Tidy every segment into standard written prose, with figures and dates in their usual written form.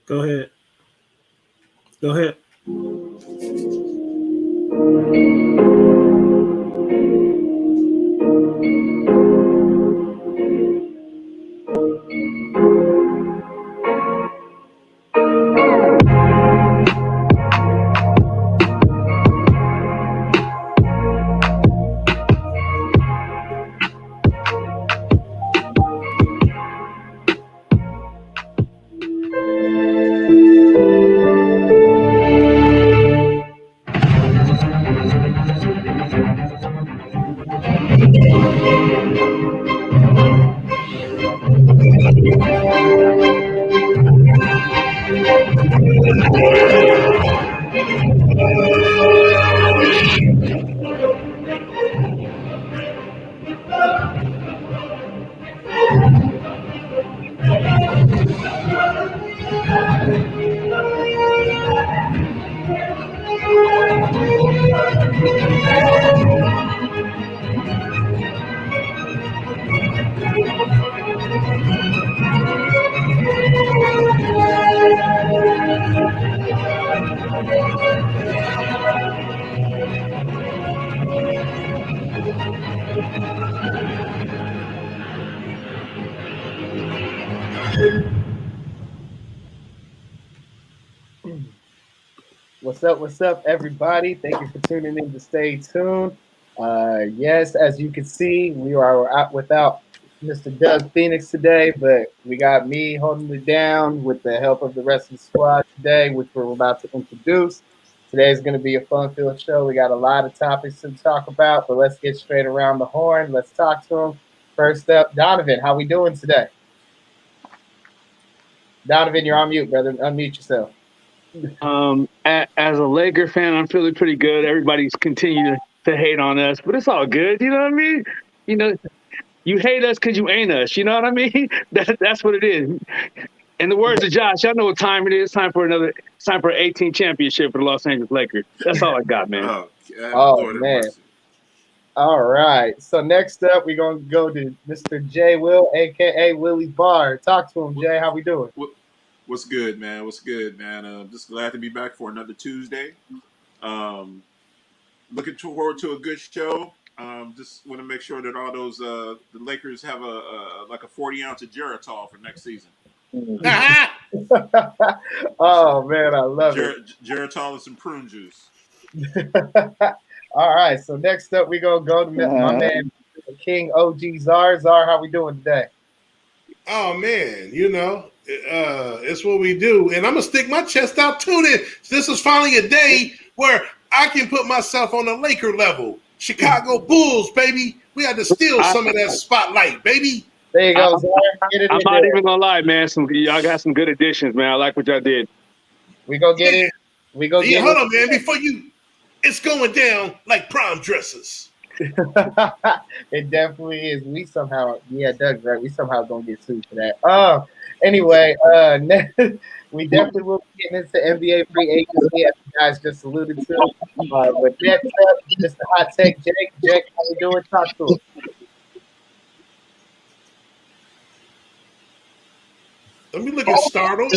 Go ahead. Go ahead. What's up, everybody? Thank you for tuning in to Stay Tuned. Yes, as you can see, we are out without Mr. Doug Phoenix today, but we got me holding it down with the help of the rest of the squad today, which we're about to introduce. Today is going to be a fun-filled show. We got a lot of topics to talk about, but let's get straight around the horn. Let's talk to him. First up, Donovan, how we doing today? Donovan, you're on mute, brother. Unmute yourself. As a Laker fan, I'm feeling pretty good. Everybody's continuing to hate on us, but it's all good. You know what I mean? You know, you hate us because you ain't us. You know what I mean? That's what it is. In the words of Josh, y'all know what time it is. It's time for an 18 championship for the Los Angeles Lakers. That's all I got, man. Oh, Lord have man. mercy. All right. So next up, we're gonna go to Mr. Jay Will, aka Willie Barr. Talk to him, Jay. How we doing? What's good, man? What's good, man? Just glad to be back for another Tuesday. Looking forward to a good show. Just want to make sure that all those the Lakers have a like a 40-ounce of Geritol for next season. Oh man, I love it. Geritol and some prune juice. All right. So next up, we're gonna go to my man King OG Czar. Czar, how we doing today? Oh man, it's what we do, and I'm gonna stick my chest out. Tune in. This is finally a day where I can put myself on the Laker level. Chicago Bulls, baby. We had to steal some of that spotlight, baby. There you go, Czar. Get it I'm in not there. even gonna lie, man. Y'all got some good additions, man. I like what y'all did. We go get it. We go get Hold it. on, man. Before it's going down like prom dresses. It definitely is. We somehow, yeah, Doug's right. We somehow gonna get sued for that. Anyway, we definitely will be getting into NBA free agency, as you guys just alluded to. But next up, Mr. Hot Take Jake. Jake, how you doing? Talk to him. Let me look at startled.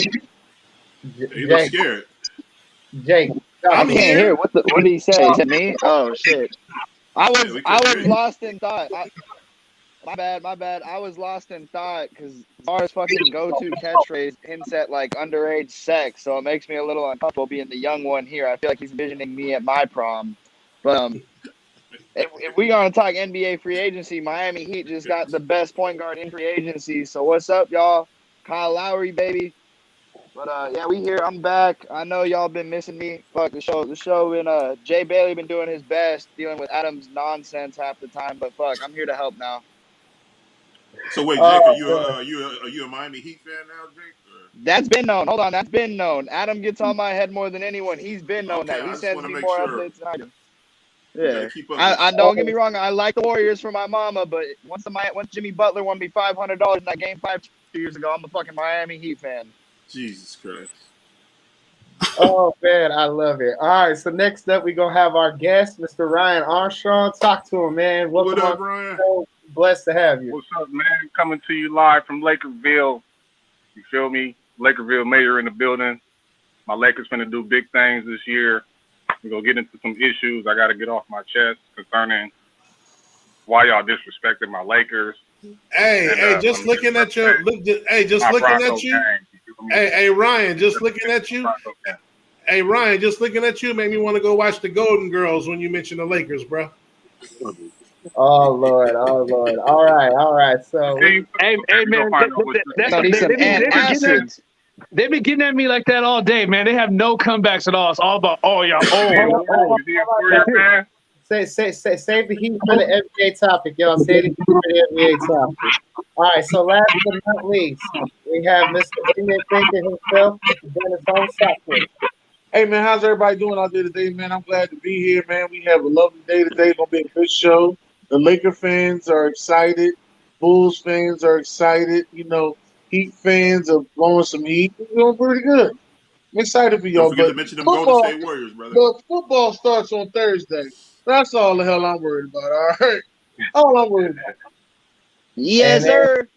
You look scared. Jake, I'm can't here. hear. What did he say? Is it me? Oh shit! I Yeah, we was couldn't hear you. lost in thought. My bad. I was lost in thought because Czar's fucking go-to catchphrase hints at like underage sex, so it makes me a little uncomfortable being the young one here. I feel like he's envisioning me at my prom. But if we gonna talk NBA free agency, Miami Heat just got the best point guard in free agency. So what's up, y'all? Kyle Lowry, baby. But yeah, we here. I'm back. I know y'all been missing me. Fuck the show and Jay Bailey been doing his best dealing with Adam's nonsense half the time. But fuck, I'm here to help now. So wait, Jake, are you a Miami Heat fan now, Jake? Or? That's been known. Hold on, that's been known. Adam gets on my head more than anyone. He's been known Okay, that. I He just sends wanna me make more sure. updates than I do. You Yeah, gotta keep up I with don't get me wrong. I like the Warriors for my mama, but once Jimmy Butler won me $500 in that game 2 years ago, I'm a fucking Miami Heat fan. Jesus Christ. Oh man, I love it. All right, so next up, we're gonna have our guest, Mr. Ryan Armstrong. Talk to him, man. Welcome What up, on. Ryan? Blessed to have you. What's up, man? Coming to you live from Lakerville. You feel me? Lakerville mayor in the building. My Lakers finna do big things this year. We're gonna get into some issues I gotta get off my chest concerning why y'all disrespected my Lakers. Hey, just some looking at your just my looking Broncos at you. game. You feel me? Hey, Ryan, just looking at you. Broncos game. Hey, Ryan, just looking at you made me want to go watch the Golden Girls when you mentioned the Lakers, bro. Oh Lord. All right. So Hey, man, So need some antacids. they've been getting at me like that all day, man. They have no comebacks at all. It's all about, oh, y'all old. save the heat for the NBA topic, y'all. Save the heat for the NBA topic. All right. So last but not least, we have Mr. Senior Thinker himself, Dennis Holmes. Hey man, how's everybody doing out there today, man? I'm glad to be here, man. We have a lovely day today. It's gonna be a good show. The Laker fans are excited. Bulls fans are excited. You know, Heat fans are blowing some heat. We're doing pretty good. I'm excited for y'all. Don't forget to But mention them Golden State Warriors, brother. but football starts on Thursday. That's all the hell I'm worried about. All right, all I'm worried about. Yes, And then- sir.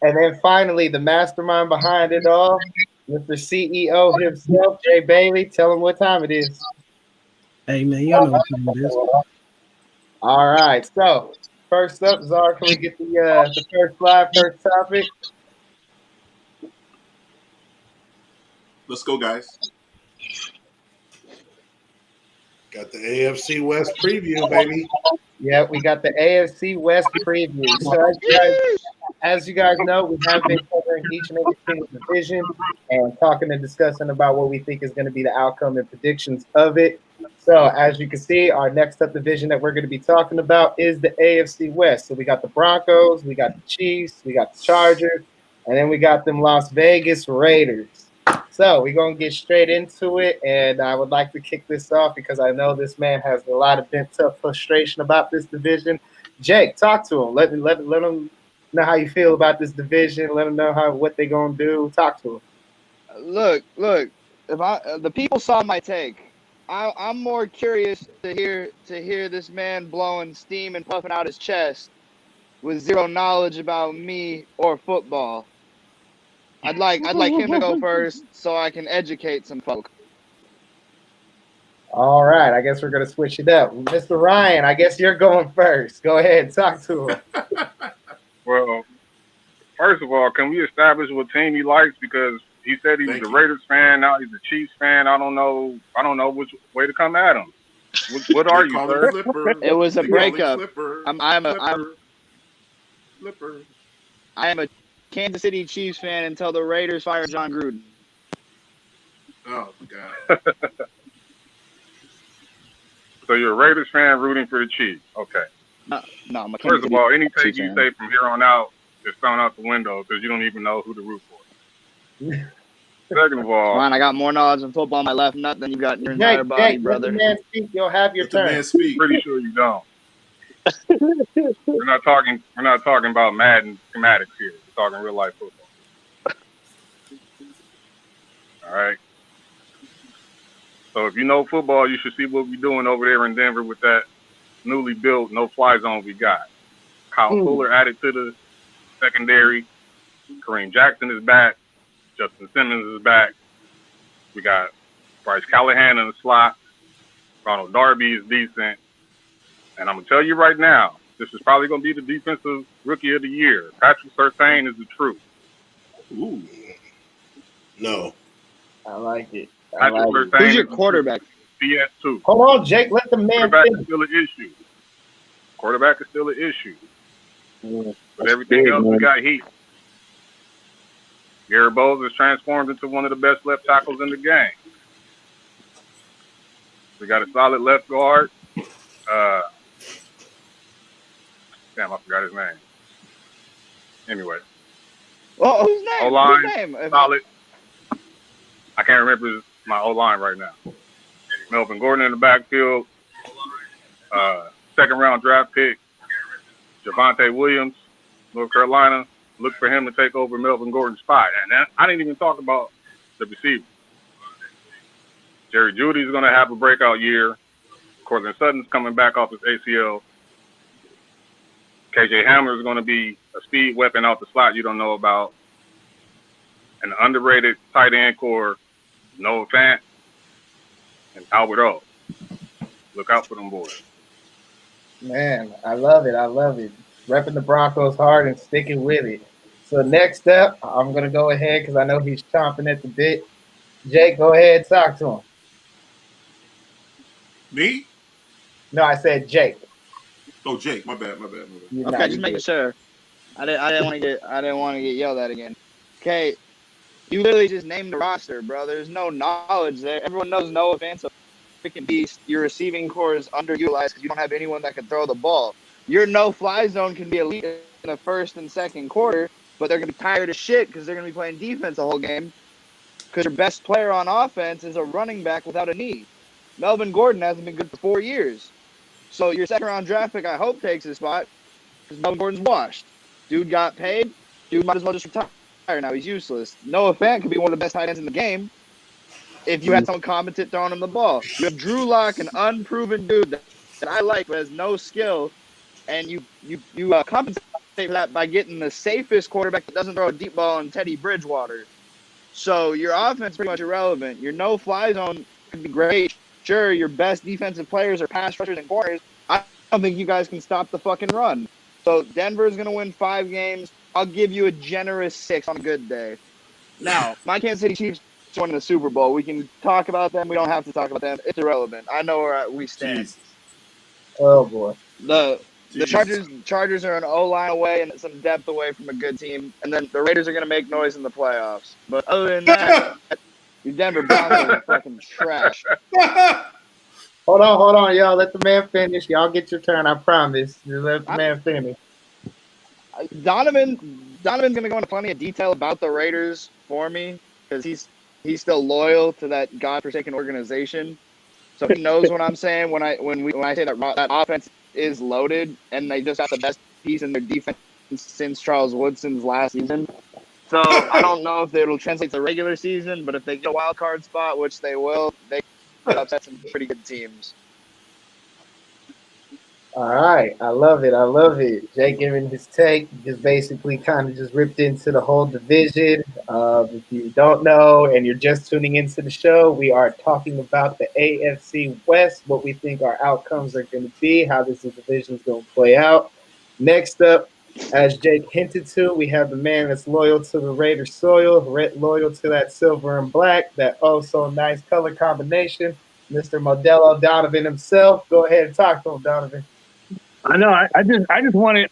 And then finally, the mastermind behind it all, Mr. CEO himself, Jay Bailey. Tell him what time it is. Hey man, y'all know what time it is. All right. So first up, Czar, can we get the first topic? Let's go, guys. Got the AFC West preview, baby. Yeah, we got the AFC West preview. So as you guys know, we have been covering each and every single division and talking and discussing about what we think is going to be the outcome and predictions of it. So as you can see, our next up division that we're going to be talking about is the AFC West. So we got the Broncos, we got the Chiefs, we got the Chargers, and then we got them Las Vegas Raiders. So we're going to get straight into it, and I would like to kick this off because I know this man has a lot of pent-up frustration about this division. Jake, talk to him. Let him know how you feel about this division. Let him know what they're going to do. Talk to him. Look. If the people saw my take, I'm more curious to hear this man blowing steam and puffing out his chest with zero knowledge about me or football. I'd like him to go first so I can educate some folk. All right, I guess we're going to switch it up. Mr. Ryan, I guess you're going first. Go ahead, talk to him. Well, first of all, can we establish what team he likes? Because he said he was a Raiders fan, now he's a Chiefs fan. I don't know which way to come at him. What are you, sir? It was a breakup. Flipper. I am a Kansas City Chiefs fan until the Raiders fire John Gruden. Oh my God. So you're a Raiders fan rooting for the Chiefs. Okay. No, I'm a Kansas First of City all, any take Chiefs you fan. say from here on out is thrown out the window because you don't even know who to root for. Second of all, Fine, I got more knowledge on football in my left nut than you got in your entire body, Jake, let brother. the man speak. You'll have your Let the turn. man speak. pretty sure you don't. We're not talking about Madden schematics here. We're talking real life football. All right. So if you know football, you should see what we're doing over there in Denver with that newly built no-fly zone we got. Kyle Fuller added to the secondary. Kareem Jackson is back. Justin Simmons is back. We got Bryce Callahan in the slot. Ronald Darby is decent. And I'm going to tell you right now, this is probably going to be the defensive rookie of the year. Patrick Surtain is the truth. Ooh. No. I like it. Patrick Surtain Who's your is the quarterback? CS2. Hold on, Jake. Let the man Quarterback is finish. still an issue. Quarterback is still an issue. But That's everything big, else, we man. got heat. Garrett Bowles has transformed into one of the best left tackles in the game. We got a solid left guard. Damn, I forgot his name. Anyway, Oh, whose name? O-line, Whose name? solid. I can't remember my O-line right now. Melvin Gordon in the backfield. Second round draft pick. Javonte Williams, North Carolina. Look for him to take over Melvin Gordon's spot. And I didn't even talk about the receiver. Jerry Jeudy's going to have a breakout year. Cortland Sutton's coming back off his ACL. KJ Hamler is going to be a speed weapon off the slot you don't know about. and the underrated tight end core, Noah Fant and Albert O. Look out for them boys. Man, I love it. I love it. Repping the Broncos hard and sticking with it. So next up, I'm going to go ahead because I know he's chomping at the bit. Jake, go ahead, talk to him. Me? No, I said Jake. Oh, Jake. My bad. You're Okay, not- just making sure. I didn't want to get yelled at again. Okay, you literally just named the roster, bro. There's no knowledge there. Everyone knows Noah Fant's a freaking beast. Your receiving core is underutilized because you don't have anyone that can throw the ball. Your no-fly zone can be elite in the first and second quarter, but they're gonna be tired as shit because they're gonna be playing defense the whole game. Because your best player on offense is a running back without a knee. Melvin Gordon hasn't been good for 4 years. So your second-round draft pick, I hope, takes his spot because Melvin Gordon's washed. Dude got paid. Dude might as well just retire now. He's useless. Noah Fant could be one of the best tight ends in the game if you had someone competent throwing him the ball. You have Drew Lock, an unproven dude that I like but has no skill, and you compensate for that by getting the safest quarterback that doesn't throw a deep ball in Teddy Bridgewater. So your offense is pretty much irrelevant. Your no-fly zone could be great. Sure, your best defensive players are pass rushers and corners. I don't think you guys can stop the fucking run. So Denver's going to win 5 games. I'll give you a generous 6 on a good day. Now, my Kansas City Chiefs won the Super Bowl. We can talk about them. We don't have to talk about them. It's irrelevant. I know where we stand. Jesus. Oh, boy. Jesus. The Chargers are an O-line away and some depth away from a good team. And then the Raiders are going to make noise in the playoffs. But other than that, your Denver Broncos are fucking trash. Hold on, y'all. Let the man finish. Y'all get your turn, I promise. Just let the man finish. Donovan's going to go into plenty of detail about the Raiders for me because he's still loyal to that godforsaken organization. So he knows what I'm saying when I say that offense is loaded and they just got the best piece in their defense since Charles Woodson's last season. So I don't know if it'll translate to the regular season, but if they get a wild card spot, which they will, they could upset some pretty good teams. All right. I love it. Jake giving his take, just basically kind of just ripped into the whole division. If you don't know and you're just tuning into the show, we are talking about the AFC West, what we think our outcomes are going to be, how this division is going to play out. Next up, as Jake hinted to, we have the man that's loyal to the Raiders soil, loyal to that silver and black, that oh so nice color combination, Mr. Modelo Donovan himself. Go ahead and talk to him, Donovan. I know. I just wanted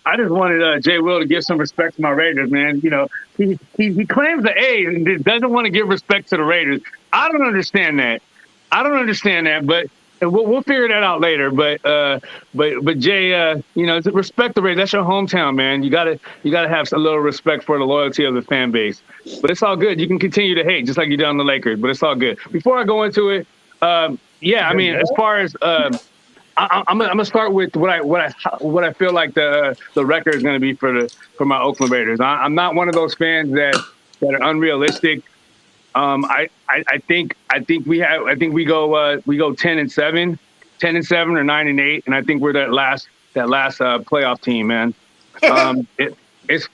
Jay Will to give some respect to my Raiders, man. You know, he claims the A and doesn't want to give respect to the Raiders. I don't understand that. But we'll figure that out later. But Jay, you know, respect the Raiders. That's your hometown, man. You gotta have a little respect for the loyalty of the fan base. But it's all good. You can continue to hate just like you did on the Lakers. But it's all good. Before I go into it, yeah, I mean, as far as I'm gonna start with what I feel like the record is gonna be for my Oakland Raiders. I'm not one of those fans that are unrealistic. I think we go 10-7 or 9-8, and I think we're that last playoff team, man. It's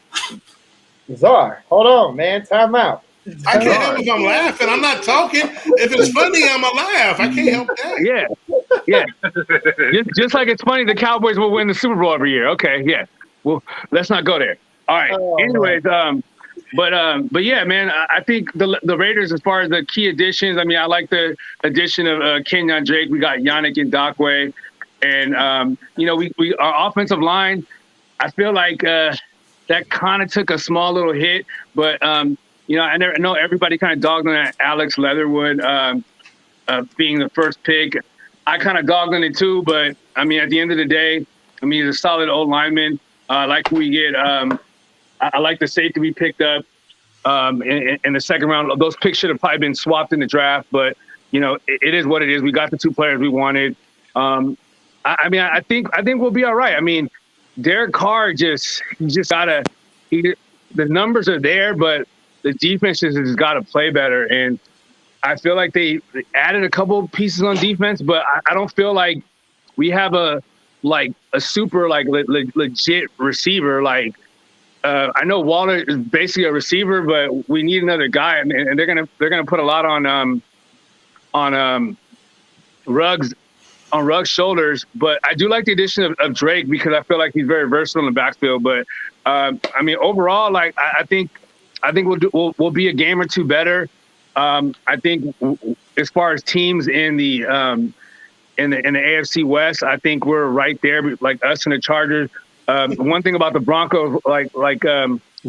Czar, hold on, man. Time out. I can't help if I'm laughing. I'm not talking. If it's funny, I'm going to laugh. I can't help that. Yeah. just like it's funny the Cowboys will win the Super Bowl every year. Okay, yeah. Well, let's not go there. All right. Anyways, but yeah, man, I think the Raiders, as far as the key additions, I mean, I like the addition of Kenyon Drake. We got Yannick Ngakoue, and you know, we our offensive line. I feel like that kind of took a small little hit, but you know, I know everybody kind of dogged on that Alex Leatherwood being the first pick. I kind of dogged on it too, but I mean, at the end of the day, I mean, he's a solid old lineman. Like we get, I like the safety we picked up in the second round. Those picks should have probably been swapped in the draft, but you know, it is what it is. We got the 2 players we wanted. I mean, I think we'll be all right. I mean, Derek Carr the numbers are there, but the defense has got to play better. And I feel like they added a couple pieces on defense, but I don't feel like we have a super legit receiver like I know Waller is basically a receiver, but we need another guy, and they're gonna put a lot on Ruggs shoulders. But I do like the addition of Drake because I feel like he's very versatile in the backfield. But I mean, overall, like I think we'll be a game or two better. I think as far as teams in the AFC West, I think we're right there, like us and the Chargers. One thing about the Broncos, like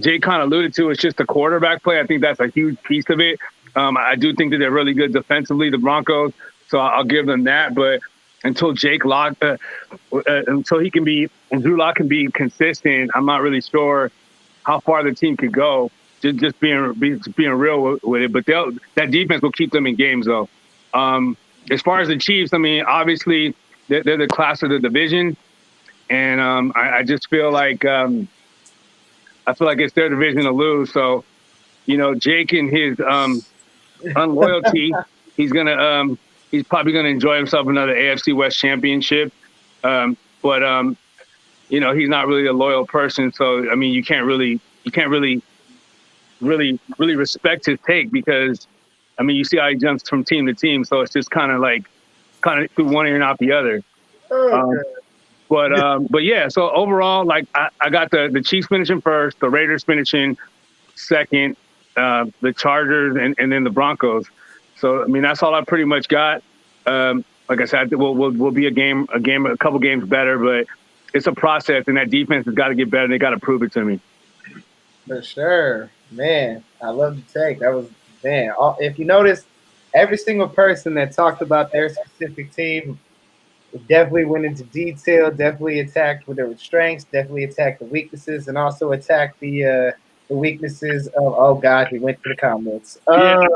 Jay kind of alluded to, is just the quarterback play. I think that's a huge piece of it. I do think that they're really good defensively, the Broncos, so I'll give them that. But until Drew Lock can be consistent, I'm not really sure how far the team could go. Just being real with it, but that defense will keep them in games, though. As far as the Chiefs, I mean, obviously they're the class of the division. And I just feel like it's their division to lose. So, you know, Jake and his unloyalty, he's probably gonna enjoy himself another AFC West championship. But you know, he's not really a loyal person. So I mean, you can't really respect his take because I mean, you see how he jumps from team to team. So it's just kind of through one ear and out the other. Okay. But yeah, so overall, like I got the Chiefs finishing first, the Raiders finishing second, the Chargers, and then the Broncos. So I mean, that's all I pretty much got. Like I said, we'll be a couple games better, but it's a process, and that defense has got to get better. And they got to prove it to me. For sure, man. I love the take. That was if you notice, every single person that talked about their specific team definitely went into detail, definitely attacked with their strengths, definitely attacked the weaknesses, and also attacked the weaknesses of, oh God, he went to the comments. Dang,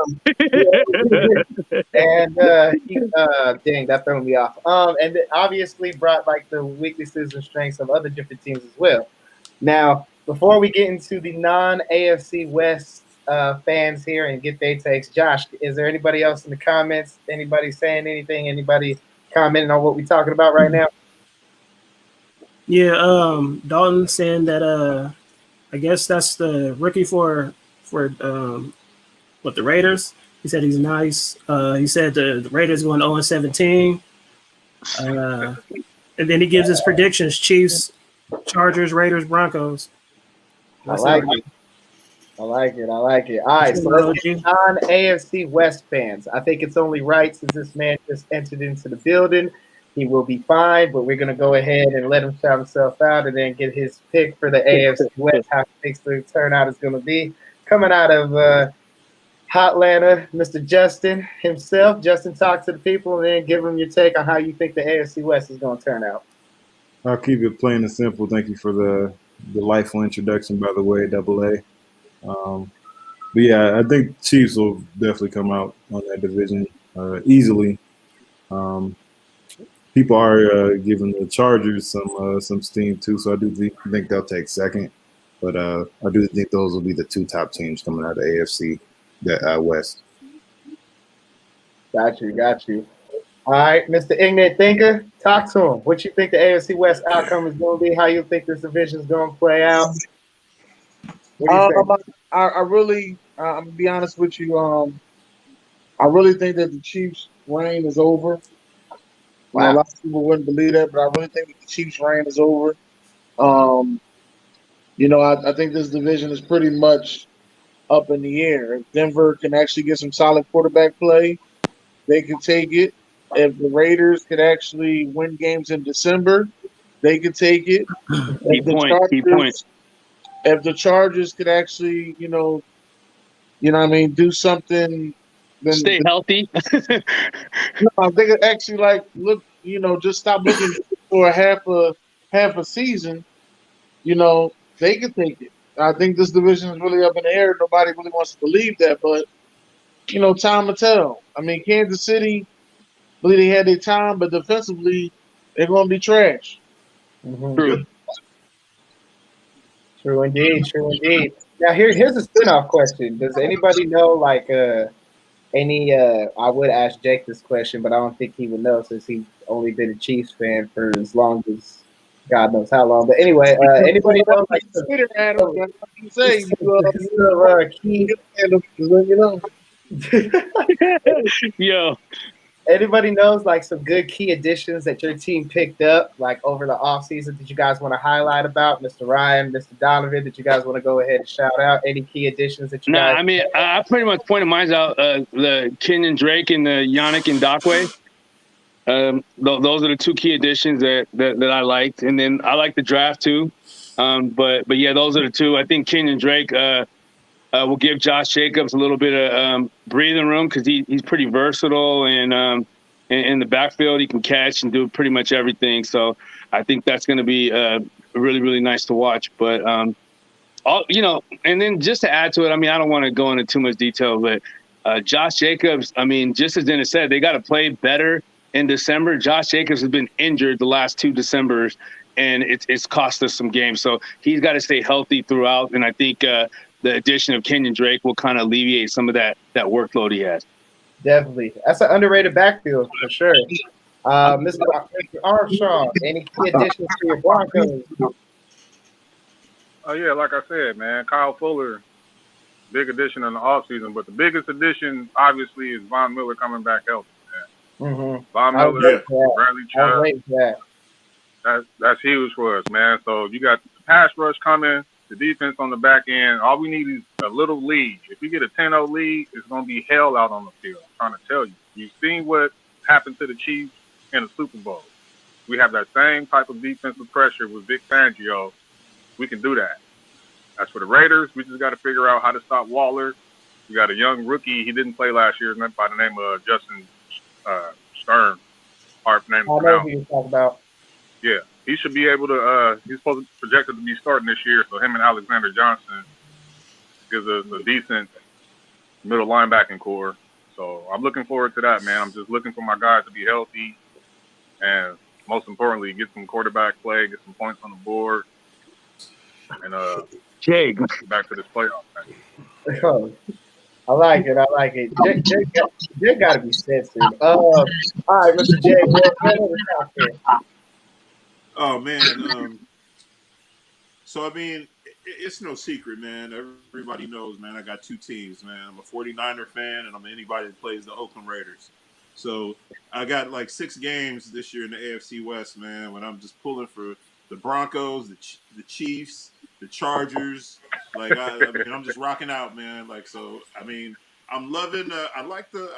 that threw me off. And it obviously brought like the weaknesses and strengths of other different teams as well. Now, before we get into the non-AFC West fans here and get their takes, Josh, is there anybody else in the comments? Anybody saying anything? Anybody commenting on what we're talking about right now? Yeah, Dalton saying that I guess that's the rookie for the Raiders. He said he's nice. He said the Raiders going 0-17. And then he gives his predictions: Chiefs, Chargers, Raiders, Broncos. I like it. All right, so let's get non-AFC West fans. I think it's only right since this man just entered into the building. He will be fine, but we're going to go ahead and let him shout himself out and then get his pick for the AFC West, how he thinks the turnout is going to be. Coming out of Hotlanta, Mr. Justin himself. Justin, talk to the people and then give them your take on how you think the AFC West is going to turn out. I'll keep it plain and simple. Thank you for the delightful introduction, by the way, Double A. But yeah, I think Chiefs will definitely come out on that division easily. People are giving the Chargers some steam too, so I do think they'll take second. But I do think those will be the two top teams coming out of the AFC West. Got you. All right, Mr. Ignorant Thinker, talk to him. What you think the AFC West outcome is going to be? How you think this division is going to play out? I really, I'm gonna be honest with you. I really think that the Chiefs' reign is over. Wow. A lot of people wouldn't believe that, but I really think that the Chiefs' reign is over. You know, I think this division is pretty much up in the air. If Denver can actually get some solid quarterback play, they can take it. If the Raiders could actually win games in December, they could take it. Key point. If the Chargers could actually, you know what I mean, do something, then stay healthy. They could actually look, just stop looking for half a season. They could take it. I think this division is really up in the air. Nobody really wants to believe that, but time will tell. I mean, Kansas City, I believe they had their time, but defensively, they're going to be trash. Mm-hmm. True indeed. Now here's a spin-off question. Does anybody know I would ask Jake this question, but I don't think he would know since he's only been a Chiefs fan for as long as God knows how long. But anyway, anybody know like Twitter, Adam, that's what you say. key? You know. Yo, Anybody knows like some good key additions that your team picked up like over the offseason that you guys want to highlight about? Mr. Ryan, Mr. Donovan, that you guys want to go ahead and shout out? Any key additions that you nah, guys? I mean, I pretty much pointed mine out. The Kenyon Drake and the Yannick Ngakoue. Those are the two key additions that I liked, and then I like the draft too. But yeah, those are the two. I think Kenyon Drake will give Josh Jacobs a little bit of breathing room because he's pretty versatile, and in the backfield he can catch and do pretty much everything. So I think that's going to be really, really nice to watch. But and then just to add to it, I mean, I don't want to go into too much detail, but Josh Jacobs, I mean, just as Dennis said, they got to play better in December. Josh Jacobs has been injured the last 2 Decembers, and it's cost us some games. So he's got to stay healthy throughout, and I think the addition of Kenyon Drake will kind of alleviate some of that workload he has. Definitely. That's an underrated backfield for sure. Mr. Armstrong, any key additions to your Broncos? Oh yeah, like I said, man, Kyle Fuller, big addition in the offseason, but the biggest addition obviously is Von Miller coming back healthy, man. Mm-hmm. Von Miller, Bradley Chubb. That. That's huge for us, man. So you got the pass rush coming, the defense on the back end. All we need is a little lead. If you get a 10-0 lead, it's going to be hell out on the field. I'm trying to tell you. You've seen what happened to the Chiefs in the Super Bowl. We have that same type of defensive pressure with Vic Fangio. We can do that. As for the Raiders, we just got to figure out how to stop Waller. We got a young rookie. He didn't play last year by the name of Justin Stern. Hard name to pronounce. I know who you're talking about. Yeah, he should be able to. He's projected to be starting this year, so him and Alexander Johnson gives us a decent middle linebacking core. So I'm looking forward to that, man. I'm just looking for my guys to be healthy, and most importantly, get some quarterback play, get some points on the board, and Jake, back to this playoff thing. I like it. Jake got to be censored. All right, Mr. Jay, Oh man. So I mean, it's no secret, man. Everybody knows, man. I got 2 teams, man. I'm a 49er fan, and I'm anybody that plays the Oakland Raiders. So I got like 6 games this year in the AFC West, man. When I'm just pulling for the Broncos, the Chiefs, the Chargers. Like I mean, I'm just rocking out, man. Like so. I mean, I'm loving. I like the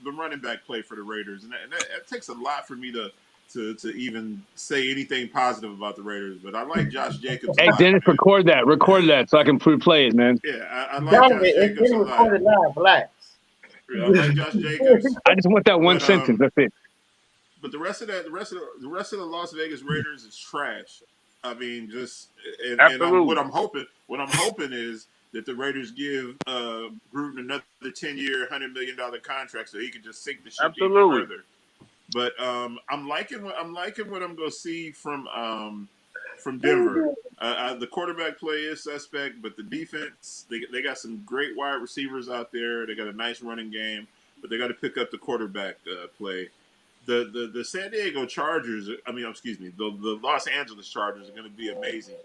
running back play for the Raiders, and that takes a lot for me to even say anything positive about the Raiders, but I like Josh Jacobs. Hey, Dennis, record that so I can play it, man. Yeah, I like Josh Jacobs a lot. Relax. Yeah, I like Josh Jacobs. I just want that one sentence. That's it. But the rest of the Las Vegas Raiders is trash. I mean, just and what I'm hoping is that the Raiders give Gruden another 10-year, $100 million contract so he can just sink the ship even further. But I'm liking what I'm going to see from Denver. The quarterback play is suspect, but the defense they got some great wide receivers out there. They got a nice running game, but they got to pick up the quarterback play. The San Diego Chargers, the Los Angeles Chargers are going to be amazing.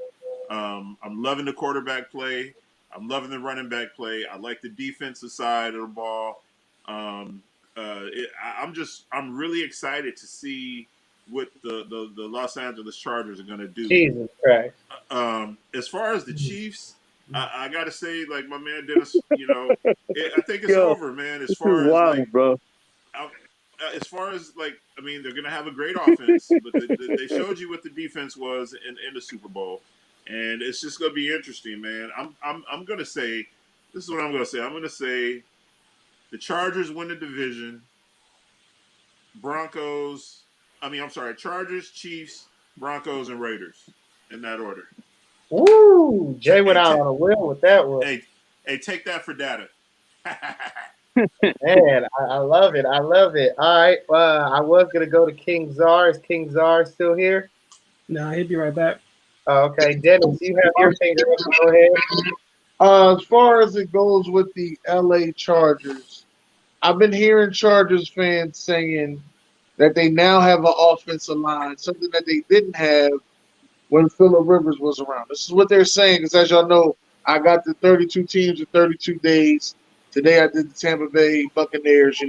I'm loving the quarterback play. I'm loving the running back play. I like the defensive side of the ball. I'm really excited to see what the Los Angeles Chargers are going to do. Jesus Christ. As far as the Chiefs, I got to say, like my man Dennis, I think it's over, man. As far as wild, bro. As far as they're going to have a great offense, but they showed you what the defense was in the Super Bowl, and it's just going to be interesting, man. I'm going to say, this is what I'm going to say. I'm going to say the Chargers win the division. Chargers, Chiefs, Broncos, and Raiders in that order. Woo! Jay went out on a wheel with that one. Hey, take that for data. Man, I love it. All right, I was gonna go to King Czar. Is King Czar still here? No, he'll be right back. Okay, Dennis, you have your finger up. Go ahead. As far as it goes with the LA Chargers, I've been hearing Chargers fans saying that they now have an offensive line, something that they didn't have when Phillip Rivers was around. This is what they're saying, because as y'all know, I got the 32 teams in 32 days. Today I did the Tampa Bay Buccaneers,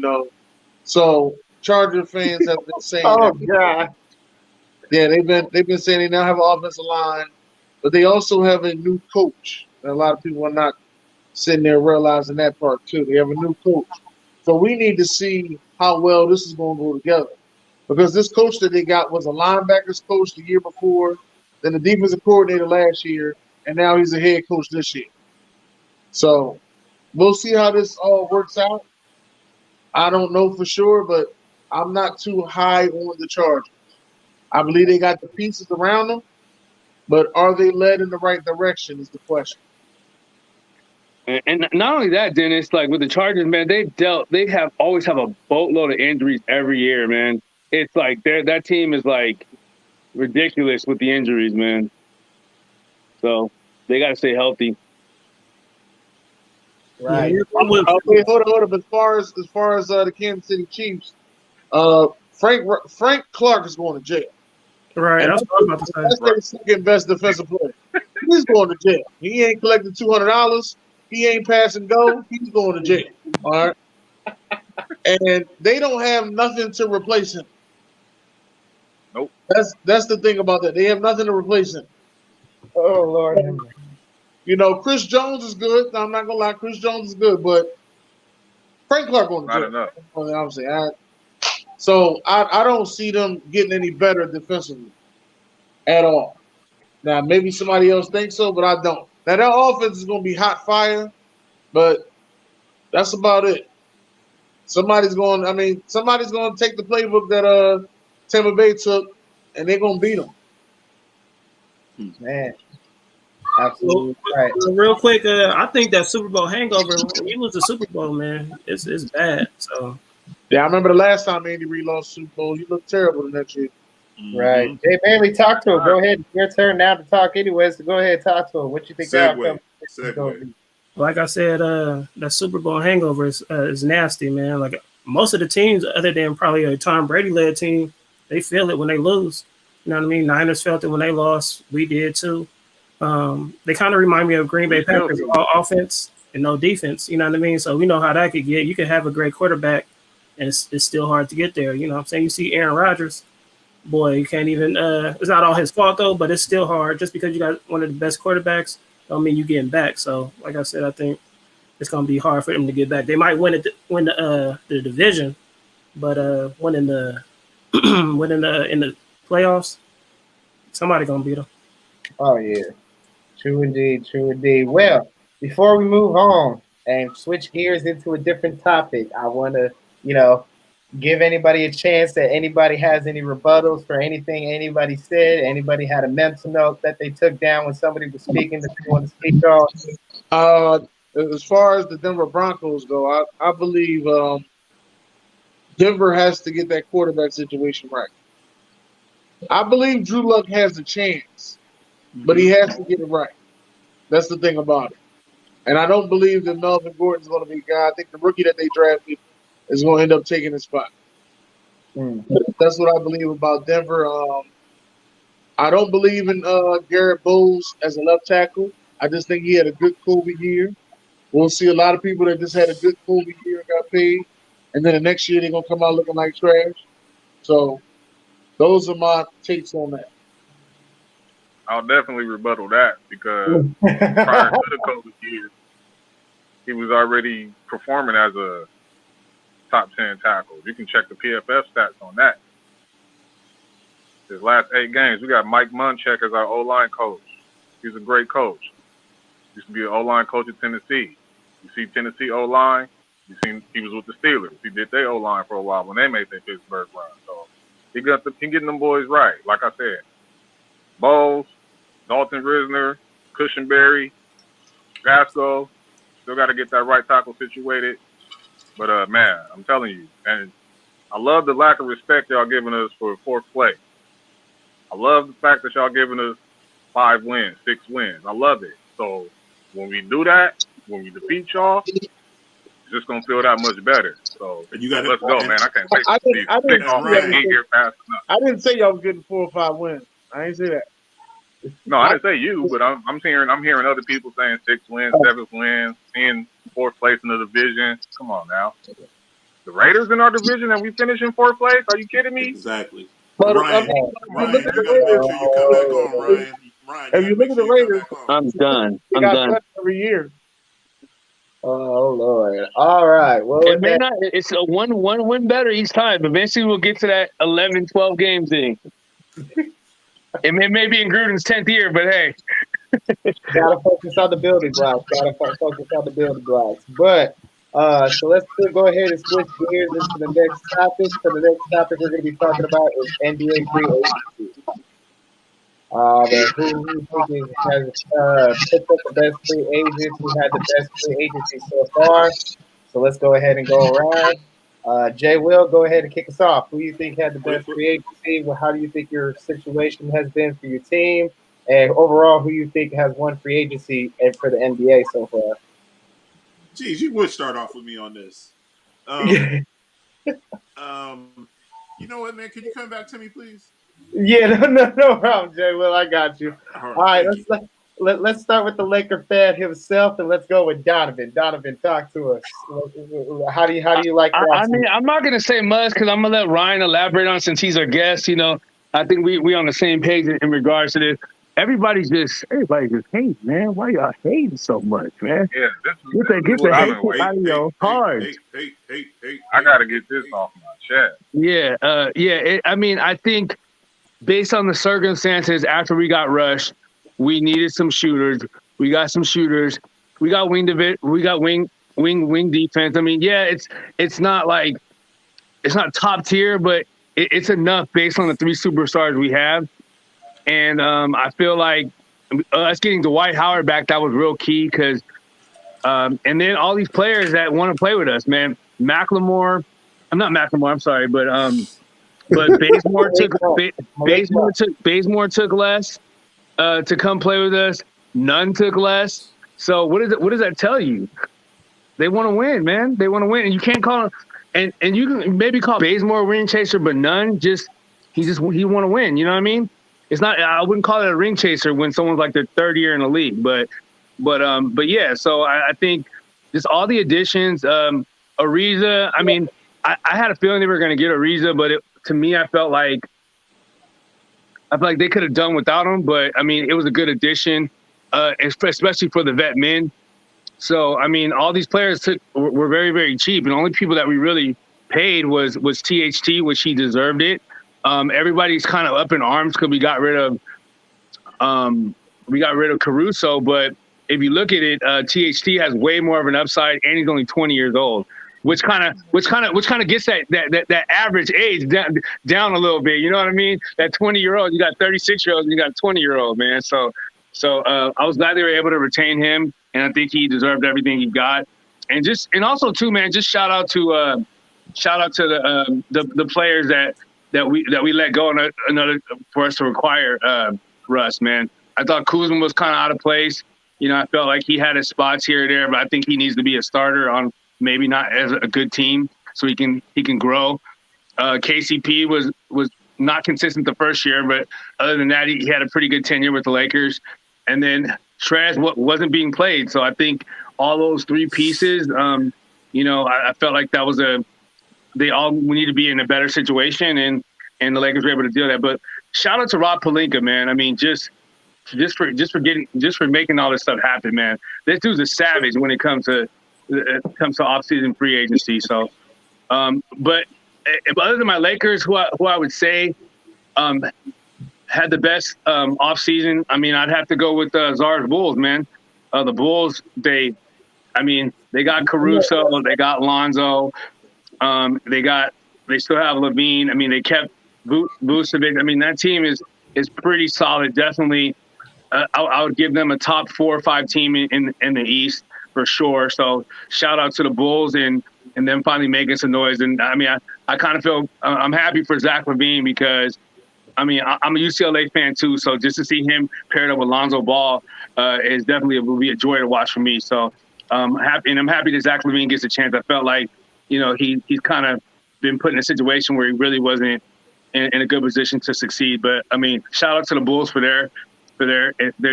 So Charger fans have been saying God. Yeah, they've been saying they now have an offensive line, but they also have a new coach. And a lot of people are not sitting there realizing that part too. They have a new coach. So we need to see how well this is going to go together. Because this coach that they got was a linebackers coach the year before, then the defensive coordinator last year, and now he's a head coach this year. So we'll see how this all works out. I don't know for sure, but I'm not too high on the Chargers. I believe they got the pieces around them, but are they led in the right direction is the question. And not only that, Dennis, like with the Chargers, man, they always have a boatload of injuries every year, man. It's like that team is like ridiculous with the injuries, man. So they got to stay healthy. Right. Yeah, Wait, hold up. As far as the Kansas City Chiefs, Frank Clark is going to jail. right. That's what I was about to say. That's their second best defensive player. He's going to jail. He ain't collecting $200. He ain't passing go. He's going to jail. All right. And they don't have nothing to replace him. Nope. That's the thing about that. They have nothing to replace him. Oh Lord. Chris Jones is good. I'm not gonna lie, Chris Jones is good, but Frank Clark going to jail. Not enough. I'm saying. So I don't see them getting any better defensively at all. Now maybe somebody else thinks so, but I don't. Now their offense is going to be hot fire, but that's about it. Somebody's going to take the playbook that Tampa Bay took, and they're going to beat them. Man. Absolutely right. So real quick, I think that Super Bowl hangover, when you lose the Super Bowl, man, it's bad. So Yeah, I remember the last time Andy Reid lost Super Bowl. You looked terrible the next year. Right. Hey, Bailey, talk to him. Go ahead. It's your turn now to talk anyways. So go ahead, talk to him. What you think the outcome is going to be? like I said, that Super Bowl hangover is nasty, man. Like most of the teams, other than probably a Tom Brady led team, they feel it when they lose. You know what I mean? Niners felt it when they lost. We did too. They kind of remind me of Green Bay Packers, all offense and no defense. You know what I mean? So we know how that could get. You could have a great quarterback, and it's still hard to get there. You know what I'm saying? You see Aaron Rodgers, boy, you can't even it's not all his fault though, but it's still hard. Just because you got one of the best quarterbacks don't mean you getting back. So like I said, I think it's gonna be hard for them to get back. They might win the division, but winning the in the playoffs, somebody gonna beat them. Oh yeah. True indeed, true indeed. Well, before we move on and switch gears into a different topic, I wanna, give anybody a chance that anybody has any rebuttals for anything anybody said. Anybody had a mental note that they took down when somebody was speaking that they want to speak on? As far as the Denver Broncos go, I believe Denver has to get that quarterback situation right. I believe Drew Luck has a chance, but he has to get it right. That's the thing about it. And I don't believe that Melvin Gordon's going to be a guy. I think the rookie that they drafted is going to end up taking his spot. That's what I believe about Denver. I don't believe in Garrett Bowles as a left tackle. I just think he had a good COVID year. We'll see a lot of people that just had a good COVID year and got paid, and then the next year they're going to come out looking like trash. So those are my takes on that. I'll definitely rebuttal that because prior to the COVID year, he was already performing as a top 10 tackle. You can check the PFF stats on that. His last 8 games, we got Mike Munchak as our O-line coach. He's a great coach. Used to be an O-line coach at Tennessee. You see Tennessee O-line, you seen he was with the Steelers. He did their O-line for a while when they made their Pittsburgh run. So he getting them boys right. Like I said, Bowles, Dalton Risner, Cushenberry, Gasco, still got to get that right tackle situated. But, man, I'm telling you, and I love the lack of respect y'all giving us for fourth place. I love the fact that y'all giving us 5 wins, 6 wins. I love it. So when we do that, when we defeat y'all, just gonna feel that much better. So And you got let's go, man. I can't wait I to see didn't- I didn't- six off Right. and get here fast enough. I didn't say y'all was getting 4 or 5 wins. I ain't say that. No, I didn't say you, but I'm hearing other people saying 6 wins, 7 wins, in 4th place in the division. Come on now. The Raiders in our division and we finish in 4th place? Are you kidding me? Exactly. But Ryan, if you Ryan, look you at gotta the make Raiders, sure you come back on, Ryan. Ryan, if you look at the Raiders, I'm done. they I'm got done. touched every year. Oh Lord! All right. Well, It may not. It's a one win better each time. Eventually, we'll get to that 11, 12 game thing. It may be in Gruden's 10th year, but hey. gotta focus on the building blocks. Focus on the building blocks. But so let's go ahead and switch gears into the next topic. So the next topic we're going to be talking about is NBA free agency. Who think has picked up the best free agents? Who had the best free agency so far? So let's go ahead and go around. Jay Will, go ahead and kick us off. Who do you think had the best free agency? Well, how do you think your situation has been for your team? And overall, who you think has won free agency and for the NBA so far? Geez, you would start off with me on this. You know what, man? Can you come back to me, please? Yeah, no problem, Jay. Well, I got you. All right, let's start with the Laker fan himself, and let's go with Donovan. Donovan, talk to us. How do you like that? I mean, I'm not gonna say much because I'm gonna let Ryan elaborate on since he's our guest. You know, I think we on the same page in regards to this. Everybody's just hating, man. Why y'all hating so much, man? Yeah, Get the hate out of your heart. I gotta get this off my chest. Yeah, I mean, I think based on the circumstances after we got rushed, we needed some shooters. We got some shooters. We got wing defense. I mean, yeah, it's not like it's not top tier, but it's enough based on the 3 superstars we have. And I feel like us getting Dwight Howard back, that was real key because and then all these players that want to play with us, man. Bazemore took less to come play with us. None took less. So what does that tell you? They want to win, man. They want to win, and you can't call him. And you can maybe call Bazemore a ring chaser, but Nunn he want to win. You know what I mean? It's not. I wouldn't call it a ring chaser when someone's like their 3rd year in the league, but yeah. So I think just all the additions. Ariza. I mean, I had a feeling they were going to get Ariza, but to me, I felt like they could have done without him. But I mean, it was a good addition, especially for the vet men. So I mean, all these players were very, very cheap, and the only people that we really paid was THT, which he deserved it. Everybody's kind of up in arms because we got rid of Caruso, but if you look at it, THT has way more of an upside, and he's only 20 years old, which kind of gets that average age down a little bit. You know what I mean? That 20-year-old, you got 36-year-olds, and you got a 20-year-old, man. So I was glad they were able to retain him, and I think he deserved everything he got. And also too, man, just shout out to the players that we let go another for us to require Russ, man. I thought Kuzma was kind of out of place. You know, I felt like he had his spots here or there, but I think he needs to be a starter on maybe not as a good team so he can grow. KCP was not consistent the first year, but other than that, he had a pretty good tenure with the Lakers. And then Trez wasn't being played. So I think all those 3 pieces, you know, I felt like that was we need to be in a better situation, and the Lakers were able to do that. But shout out to Rob Pelinka, man. I mean, just for making all this stuff happen, man. This dude's a savage when it comes to off-season free agency. So, but other than my Lakers, who I would say had the best off-season, I mean, I'd have to go with Czar's Bulls, man. The Bulls, they got Caruso, they got Lonzo. They still have Levine. I mean, they kept Vucevic. I mean, that team is pretty solid. Definitely, I would give them a top 4 or 5 team in the East for sure. So shout out to the Bulls and them finally making some noise. And I mean, I kind of feel I'm happy for Zach LaVine because I mean I'm a UCLA fan too. So just to see him paired up with Lonzo Ball is definitely will be a joy to watch for me. So I'm happy that Zach LaVine gets a chance. I felt like, he's kind of been put in a situation where he really wasn't in a good position to succeed. But I mean, shout out to the Bulls for their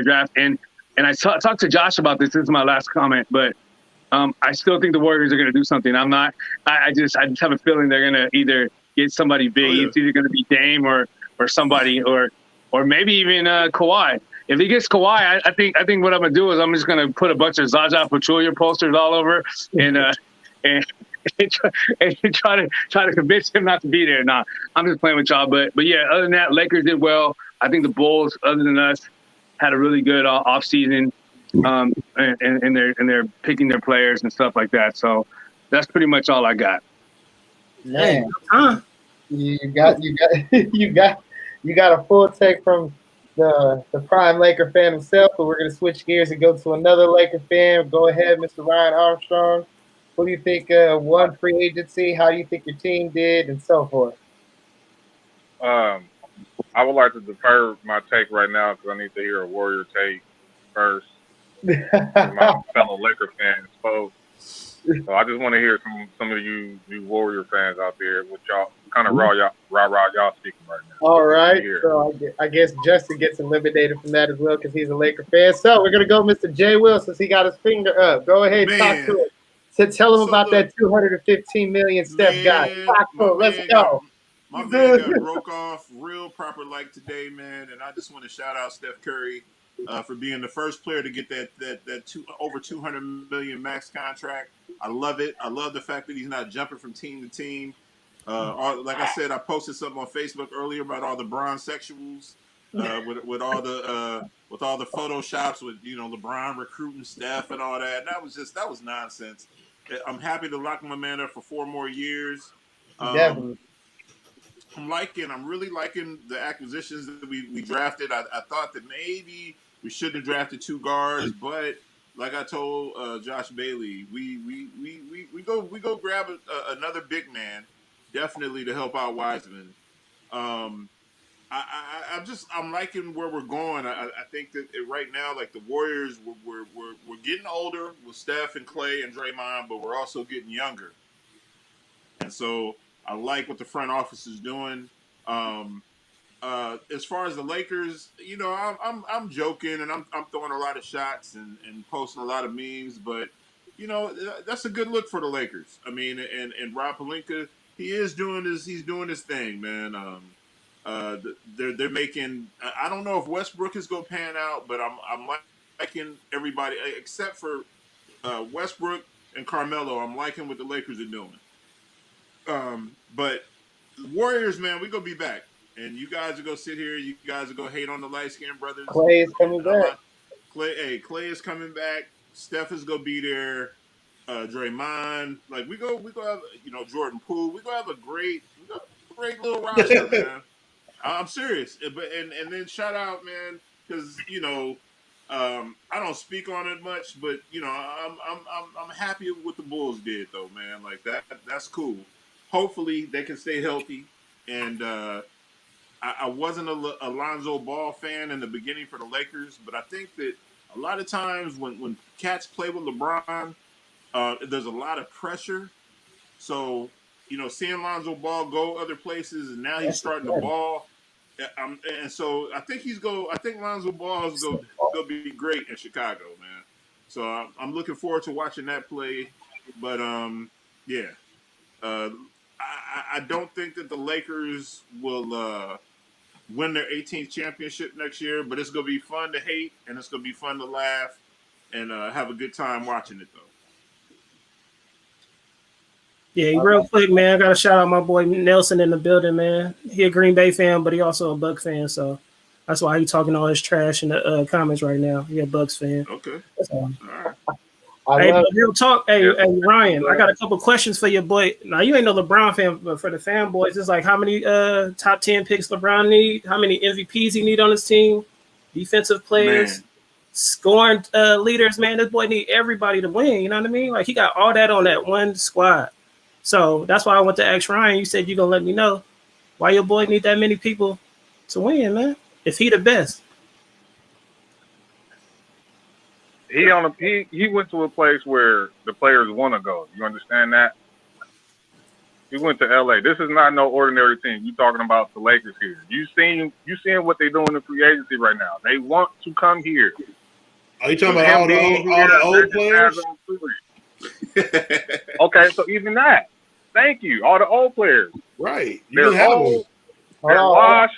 draft. And I talked to Josh about this. This is my last comment, but I still think the Warriors are going to do something. I just have a feeling they're going to either get somebody big. It's either going to be Dame or somebody or maybe even Kawhi. If he gets Kawhi, I think what I'm going to do is I'm just going to put a bunch of Zaza Pachulia posters all over and try to convince him not to be there. Nah, I'm just playing with y'all. But yeah, other than that, Lakers did well. I think the Bulls, other than us, had a really good off season. And they're picking their players and stuff like that. So that's pretty much all I got. Man, you got a full take from the prime Laker fan himself, but we're gonna switch gears and go to another Laker fan. Go ahead, Mr. Ryan Armstrong. What do you think won free agency? How do you think your team did, and so forth? I would like to defer my take right now because I need to hear a Warrior take first. My fellow Laker fans spoke. So I just want to hear some of you Warrior fans out there, what y'all kind of rah y'all speaking right now. All right, so I guess Justin gets eliminated from that as well because he's a Laker fan. So we're gonna go, Mr. Jay Will, since he got his finger up. Go ahead, talk to him. So tell him about that $215 million Steph got. Let's go. My man got broke off real proper like today, man, and I just want to shout out Steph Curry for being the first player to get that over $200 million max contract. I love it. I love the fact that he's not jumping from team to team. Like I said, I posted something on Facebook earlier about all the bronzexuals with all the photoshops with LeBron recruiting Steph and all that. That was nonsense. I'm happy to lock my man up for 4 more years. Definitely. I'm really liking the acquisitions that we drafted. I thought that maybe we shouldn't have drafted 2 guards, but like I told Josh Bailey, we go grab another big man, definitely to help out Wiseman. I'm liking where we're going. I think that right now, like the Warriors, we're getting older with Steph and Clay and Draymond, but we're also getting younger, and so I like what the front office is doing. As far as the Lakers, I'm joking and I'm throwing a lot of shots and posting a lot of memes, but that's a good look for the Lakers. I mean, and Rob Pelinka, he's doing his thing, man. They're making. I don't know if Westbrook is going to pan out, but I'm liking everybody except for Westbrook and Carmelo. I'm liking what the Lakers are doing. But Warriors, man, we gonna be back, and you guys are gonna sit here. You guys are gonna hate on the light skinned brothers. Clay is coming back. Clay is coming back. Steph is gonna be there. Draymond, like we go have Jordan Poole. We gonna have a great little roster, man. I'm serious, but and then shout out, man, because I don't speak on it much, but I'm happy with what the Bulls did though, man. Like that's cool. Hopefully they can stay healthy. And I wasn't a Lonzo Ball fan in the beginning for the Lakers, but I think that a lot of times when cats play with LeBron, there's a lot of pressure. So, seeing Lonzo Ball go other places and now he's starting to ball. And so I think Lonzo Ball is going to be great in Chicago, man. So I'm looking forward to watching that play. But, yeah. I don't think that the Lakers will win their 18th championship next year, but it's going to be fun to hate, and it's going to be fun to laugh and have a good time watching it, though. Yeah, real quick, man, I got to shout out my boy Nelson in the building, man. He a Green Bay fan, but he also a Buck fan, so that's why he talking all his trash in the comments right now. He a Bucks fan. Okay. So, all right. Hey, but real talk. Hey, Ryan, I got a couple questions for your boy. Now, you ain't no LeBron fan, but for the fanboys, it's like how many top 10 picks LeBron need? How many MVPs he need on his team? Defensive players, scoring leaders. Man, this boy need everybody to win. You know what I mean? Like he got all that on that one squad. So that's why I went to ask Ryan. You said you're gonna let me know why your boy need that many people to win, man. If he the best. he went to a place where the players want to go. You understand that? He went to LA. This is not no ordinary team. You talking about the Lakers here. You seeing what they're doing in free agency right now. They want to come here. Are you talking about all the old players? Okay, so even that. Thank you. All the old players. Right. They're old. They're washed.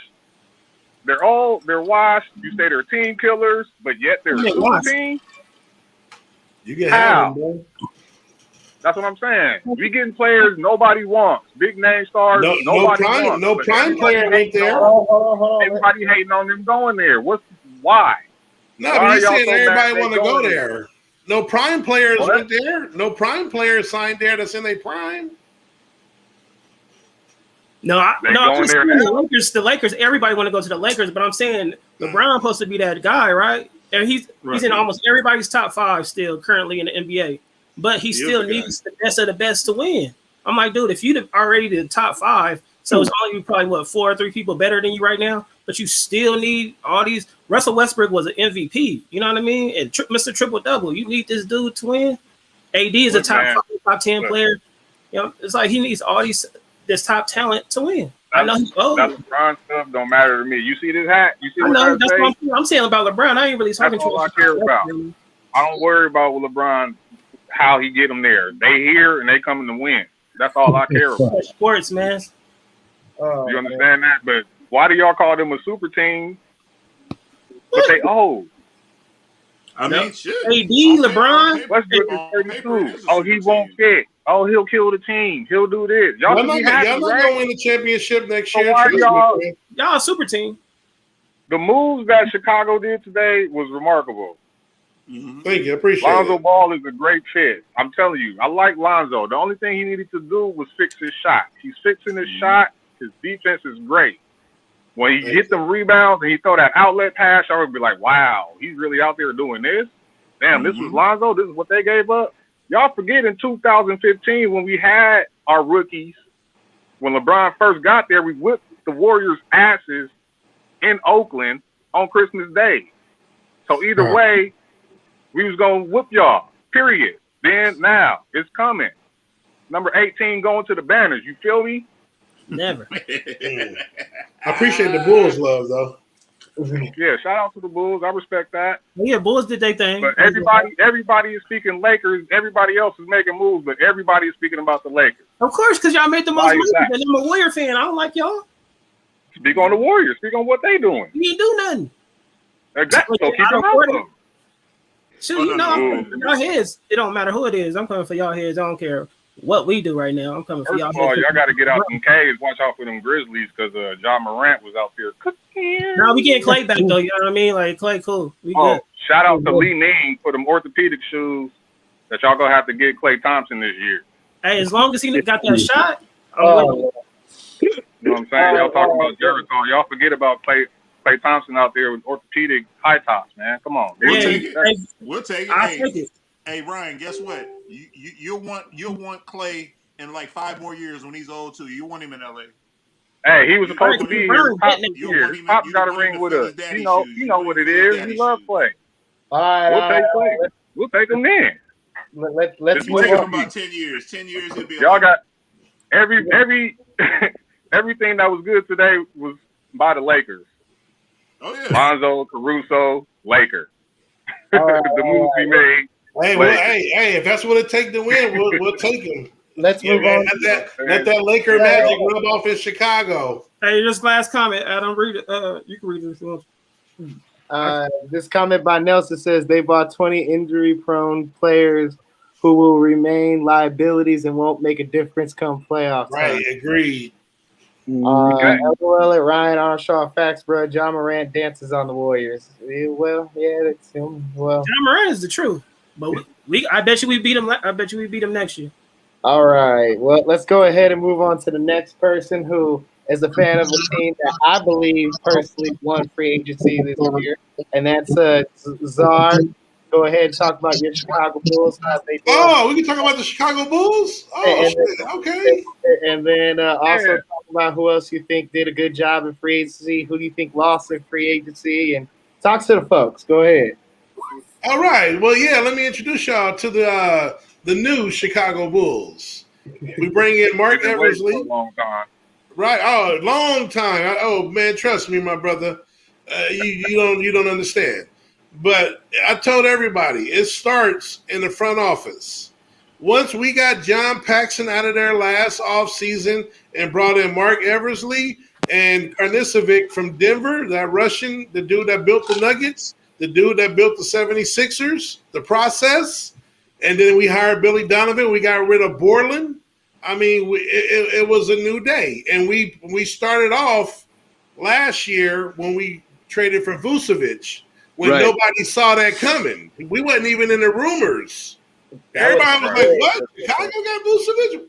They're washed. You say they're team killers, but yet they're a super team. You can have them, bro. That's what I'm saying. We getting players nobody wants. Big name stars nobody wants. No prime player went there. Everybody hating on them going there. Why? No, but you saying everybody want to go there. No prime players went there. No prime players signed there that's in their prime. I'm just saying the Lakers. Everybody want to go to the Lakers, but I'm saying LeBron supposed to be that guy, right? And he's in almost everybody's top 5 still currently in the NBA, but he still needs the best of the best to win. I'm like, dude, if you're already the top 5, so it's only probably 4 or 3 people better than you right now, but you still need all these. Russell Westbrook was an MVP, you know what I mean? And Mr. Triple Double, you need this dude to win. AD is a top 5, top 10 player. You know, it's like he needs all this top talent to win. I know he's old. That LeBron stuff don't matter to me. You see this hat? You see I know that's what I'm saying about LeBron. I ain't really talking to him. That's all I care about. I don't worry about with LeBron how he get them there. They here and they coming to win. That's all I care about. Sports, man. You understand that? But why do y'all call them a super team? But they old. I mean, shit. AD, LeBron. Westbrook is 32. Oh, he won't fit. Oh, he'll kill the team. He'll do this. Y'all not going to win the championship next year. Y'all a super team. The moves that Chicago did today was remarkable. Thank you. I appreciate it. Lonzo Ball is a great fit. I'm telling you, I like Lonzo. The only thing he needed to do was fix his shot. He's fixing his shot. His defense is great. When he hit the rebounds and he throw that outlet pass, I would be like, wow, he's really out there doing this. Damn, this was Lonzo. This is what they gave up. Y'all forget in 2015 when we had our rookies, when LeBron first got there, we whipped the Warriors' asses in Oakland on Christmas Day. So either way, we was going to whoop y'all, period. Then now, it's coming. Number 18 going to the banners. You feel me? Never. I appreciate the Bulls' love, though. Yeah, shout out to the Bulls. I respect that. Yeah, Bulls did their thing. But everybody is speaking Lakers. Everybody else is making moves, but everybody is speaking about the Lakers. Of course, because y'all made the most money. And I'm a Warrior fan. I don't like y'all. Speak on the Warriors. Speak on what they doing. You didn't do nothing. Exactly. So keep them out. Shoot, you know, y'all heads. It don't matter who it is. I'm coming for y'all heads. I don't care what we do right now. I'm coming for y'all. First of all, y'all got to get out them caves. Watch out for them Grizzlies because John Morant was out there cooking. No, we getting Clay back though. You know what I mean? Like Clay, cool. We good. Shout out to Lee Ning for them orthopedic shoes that y'all gonna have to get Klay Thompson this year. Hey, as long as he got that shot. You know what I'm saying? Y'all talking about Jericho. Y'all forget about Klay Thompson out there with orthopedic high tops, man. Come on. We'll take it. We'll take it. I'll take it. Hey, Ryan, guess what? You'll want Clay in like 5 more years when he's old too. You want him in LA. Hey, he was supposed to be here top year. Pop's got a ring with us. You know what it is. We love Clay. All right, we'll take Clay. We'll take him in. Let's move on. About 10 years. 10 years he'll be. Y'all got everything that was good today was by the Lakers. Oh yeah. Lonzo, Caruso, Lakers. The moves we made. Hey, if that's what it takes to win, we'll take him. Let's move on. Let that Laker magic rub off in Chicago. Hey, just last comment, Adam. Read it. You can read this. This comment by Nelson says they bought 20 injury-prone players who will remain liabilities and won't make a difference come playoff time. Right, agreed. LOL at Ryan Arnshaw, facts, bro. John Morant dances on the Warriors. That's him. Well, John Morant is the truth, but I bet you we beat him. I bet you we beat him next year. All right. Well, let's go ahead and move on to the next person who is a fan of a team that I believe personally won free agency this year, and that's Czar. Go ahead and talk about your Chicago Bulls. We can talk about the Chicago Bulls? Okay. And then also talk about who else you think did a good job in free agency, who do you think lost in free agency, and talk to the folks. Go ahead. All right. Well, yeah. Let me introduce y'all to the new Chicago Bulls. We bring in Mark Been waiting Eversley. for a long time. Right. Oh, long time. Oh man, trust me, my brother. You don't understand. But I told everybody it starts in the front office. Once we got John Paxson out of there last offseason and brought in Mark Eversley and Karnisovic from Denver, that Russian, the dude that built the Nuggets, the dude that built the 76ers, the process, and then we hired Billy Donovan. We got rid of Borland. I mean, it was a new day. And we started off last year when we traded for Vucevic, when Right. nobody saw that coming. We wasn't even in the rumors. Everybody was like, what? Chicago got Vucevic?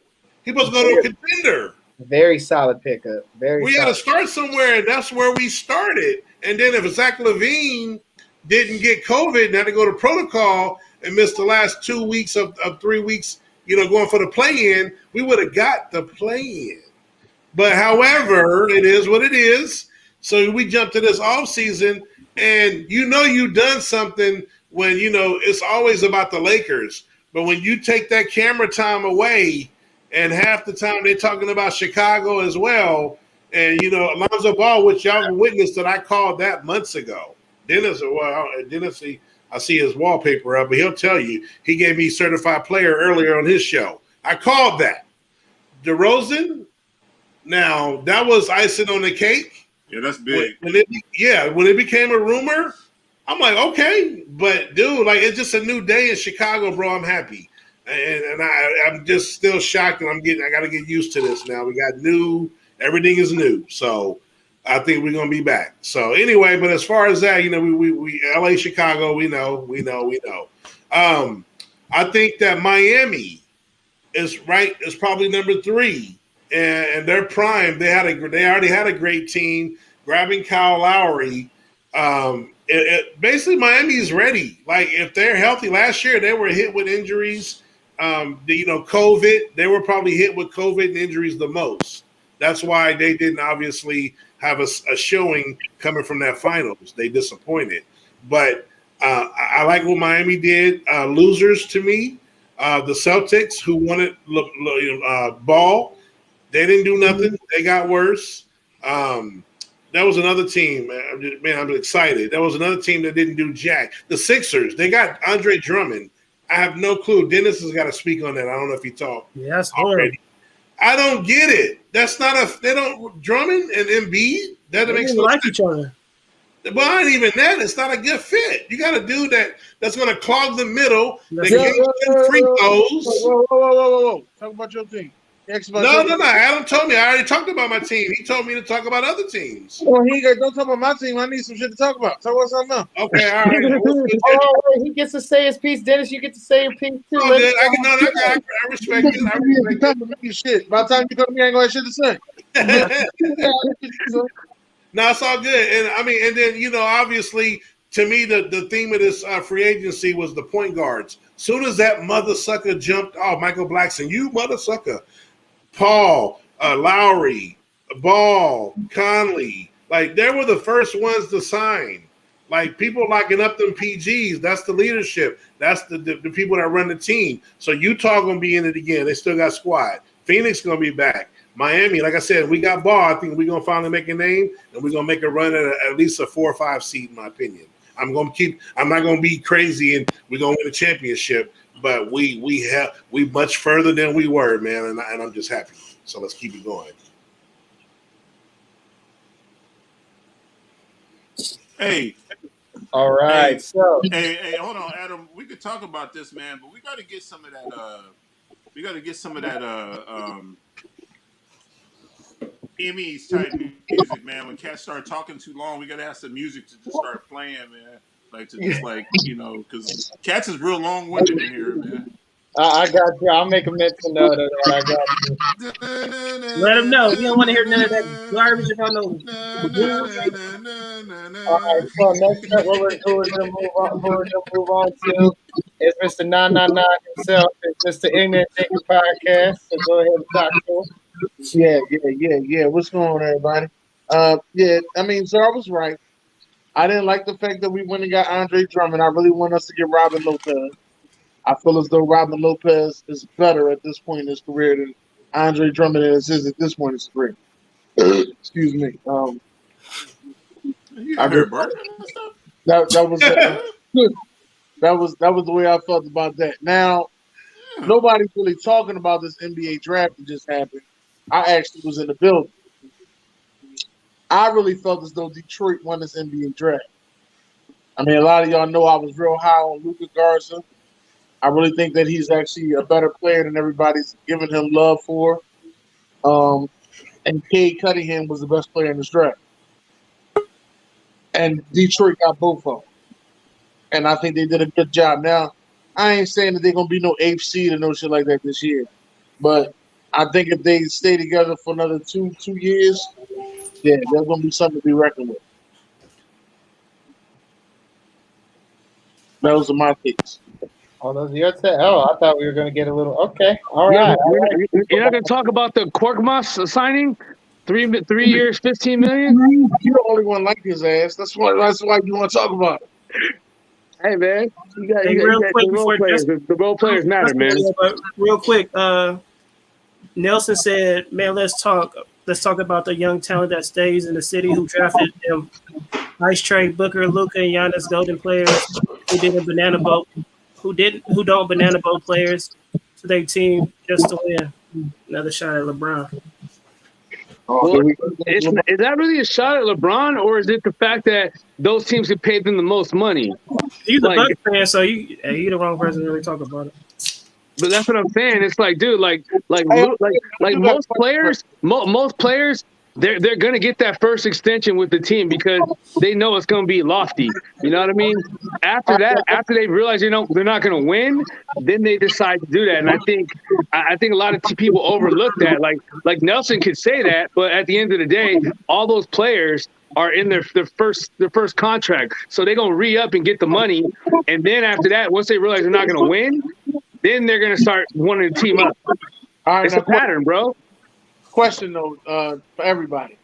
He was going to a contender. Very solid pickup. We had to start somewhere, and that's where we started. And then if Zach LaVine didn't get COVID and had to go to protocol and missed the last 2 weeks of 3 weeks, going for the play-in, we would have got the play-in. But however, it is what it is. So we jumped to this offseason, and you've done something when, it's always about the Lakers. But when you take that camera time away, and half the time they're talking about Chicago as well, and, Alonzo Ball, which y'all witnessed that I called that months ago. Dennis, I see his wallpaper up, but he'll tell you he gave me certified player earlier on his show. I called that. DeRozan, now that was icing on the cake. Yeah, that's big. When it became a rumor, I'm like, okay, but dude, like it's just a new day in Chicago, bro. I'm happy, and I'm just still shocked, and I got to get used to this now. We got everything is new, so I think we're gonna be back. So anyway, but as far as that, we LA, Chicago, we know. I think that Miami is probably number 3, and they're prime. They already had a great team. Grabbing Kyle Lowry, basically Miami is ready. Like if they're healthy, last year they were hit with injuries. COVID, they were probably hit with COVID and injuries the most. That's why they didn't obviously have a showing coming from that finals. They disappointed. But I like what Miami did. Losers to me, the Celtics, who wanted Ball, they didn't do nothing. They got worse. That was another team. Man, I'm excited. That was another team that didn't do jack. The Sixers, they got Andre Drummond. I have no clue. Dennis has got to speak on that. I don't know if he talked. Yeah, that's already. I don't get it. That's not they don't Drummond and Embiid. That They makes didn't no like sense. each other. But not even that. It's not a good fit. You got a dude that's going to clog the middle. They can't shoot free throws. Whoa. Talk about your team. No. Adam told me. I already talked about my team. He told me to talk about other teams. Well, don't talk about my team. I need some shit to talk about. Talk about something else. Okay, all right. He gets to say his piece. Dennis, you get to say your piece too. Oh, man, I respect it. I respect it. Shit. By the time you come to me, I ain't gonna have shit to say. No, it's all good. And then, obviously, to me, the theme of this free agency was the point guards. Soon as that mother sucker jumped off, Michael Blackson, you mother sucker. Paul, Lowry, Ball, Conley, like they were the first ones to sign. Like people locking up them PGs. That's the leadership. That's the people that run the team. So Utah gonna be in it again. They still got squad. Phoenix gonna be back. Miami, like I said, we got Ball. I think we're gonna finally make a name, and we're gonna make a run at least a 4 or 5 seed, in my opinion. I'm not gonna be crazy, and we're gonna win a championship. But we much further than we were, man, and I'm just happy. So let's keep it going. Hey. All right. Hey, hold on, Adam. We could talk about this, man, but we got to get some of that. We got to get some of that. Emmys type music, man. When cats start talking too long, we got to have some music to just start playing, man. Like to just because cats is real long-winded in here, man. I got you. I'll make a mental note of that. I got you. Let them know. We don't want to hear none of that garbage if I know. All right. So next up, what we're gonna move on to is Mr. 999 himself. It's Mr. Ignorant Thinking Podcast. So go ahead and talk to him. Yeah. What's going on, everybody? So I was right. I didn't like the fact that we went and got Andre Drummond. I really want us to get Robin Lopez. I feel as though Robin Lopez is better at this point in his career than Andre Drummond is at this point in his career. Excuse me. You got her burning and stuff? That was the way I felt about that. Now, nobody's really talking about this NBA draft that just happened. I actually was in the building. I really felt as though Detroit won this NBA draft. I mean, a lot of y'all know I was real high on Luka Garza. I really think that he's actually a better player than everybody's giving him love for. And Cade Cunningham was the best player in this draft. And Detroit got both of them. And I think they did a good job. Now, I ain't saying that they're going to be no 8th seed or no shit like that this year. But I think if they stay together for another two years, yeah, there's going to be something to be reckoned with. Those are my picks. Oh, those are your I thought we were going to get a little. Okay, all right. You're not going to talk about the Korkmaz signing? 3 years, $15 million. You're the only one like his ass. That's why you want to talk about it. Hey man, you got real quick the role players. The role players matter, man. But real quick, Nelson said, "Man, let's talk about the young talent that stays in the city who drafted them. Nice trade, Booker, Luka, and Giannis, golden players who don't banana boat players to their team just to win. Another shot at LeBron." Well, is that really a shot at LeBron, or is it the fact that those teams could pay them the most money? You're the Bucks fan, so you're the wrong person to really talk about it. But that's what I'm saying. It's like, dude, like most players, they're gonna get that first extension with the team because they know it's gonna be lofty. You know what I mean? After they realize they're not gonna win, then they decide to do that. And I think a lot of people overlook that. Like Nelson could say that, but at the end of the day, all those players are in their first contract, so they're gonna re-up and get the money. And then after that, once they realize they're not gonna win, then they're gonna start wanting to team up. It's a pattern, bro. Question though, for everybody,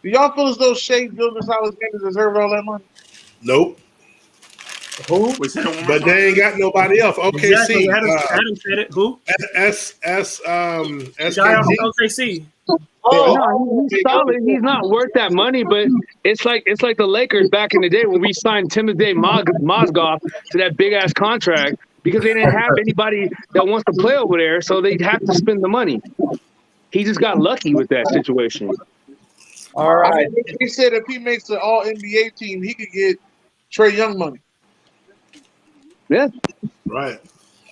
do y'all feel as though Shea Gilgeous-Alexander deserve all that money? Nope. Who? But they ain't got nobody else. OKC. Adam said it. Who? OKC. No, he's solid. He's not worth that money, but it's like the Lakers back in the day when we signed Timothy Mozgov to that big ass contract because they didn't have anybody that wants to play over there, so they'd have to spend the money. He just got lucky with that situation. All right. He said if he makes an All NBA team, he could get Trae Young money. Yeah. Right.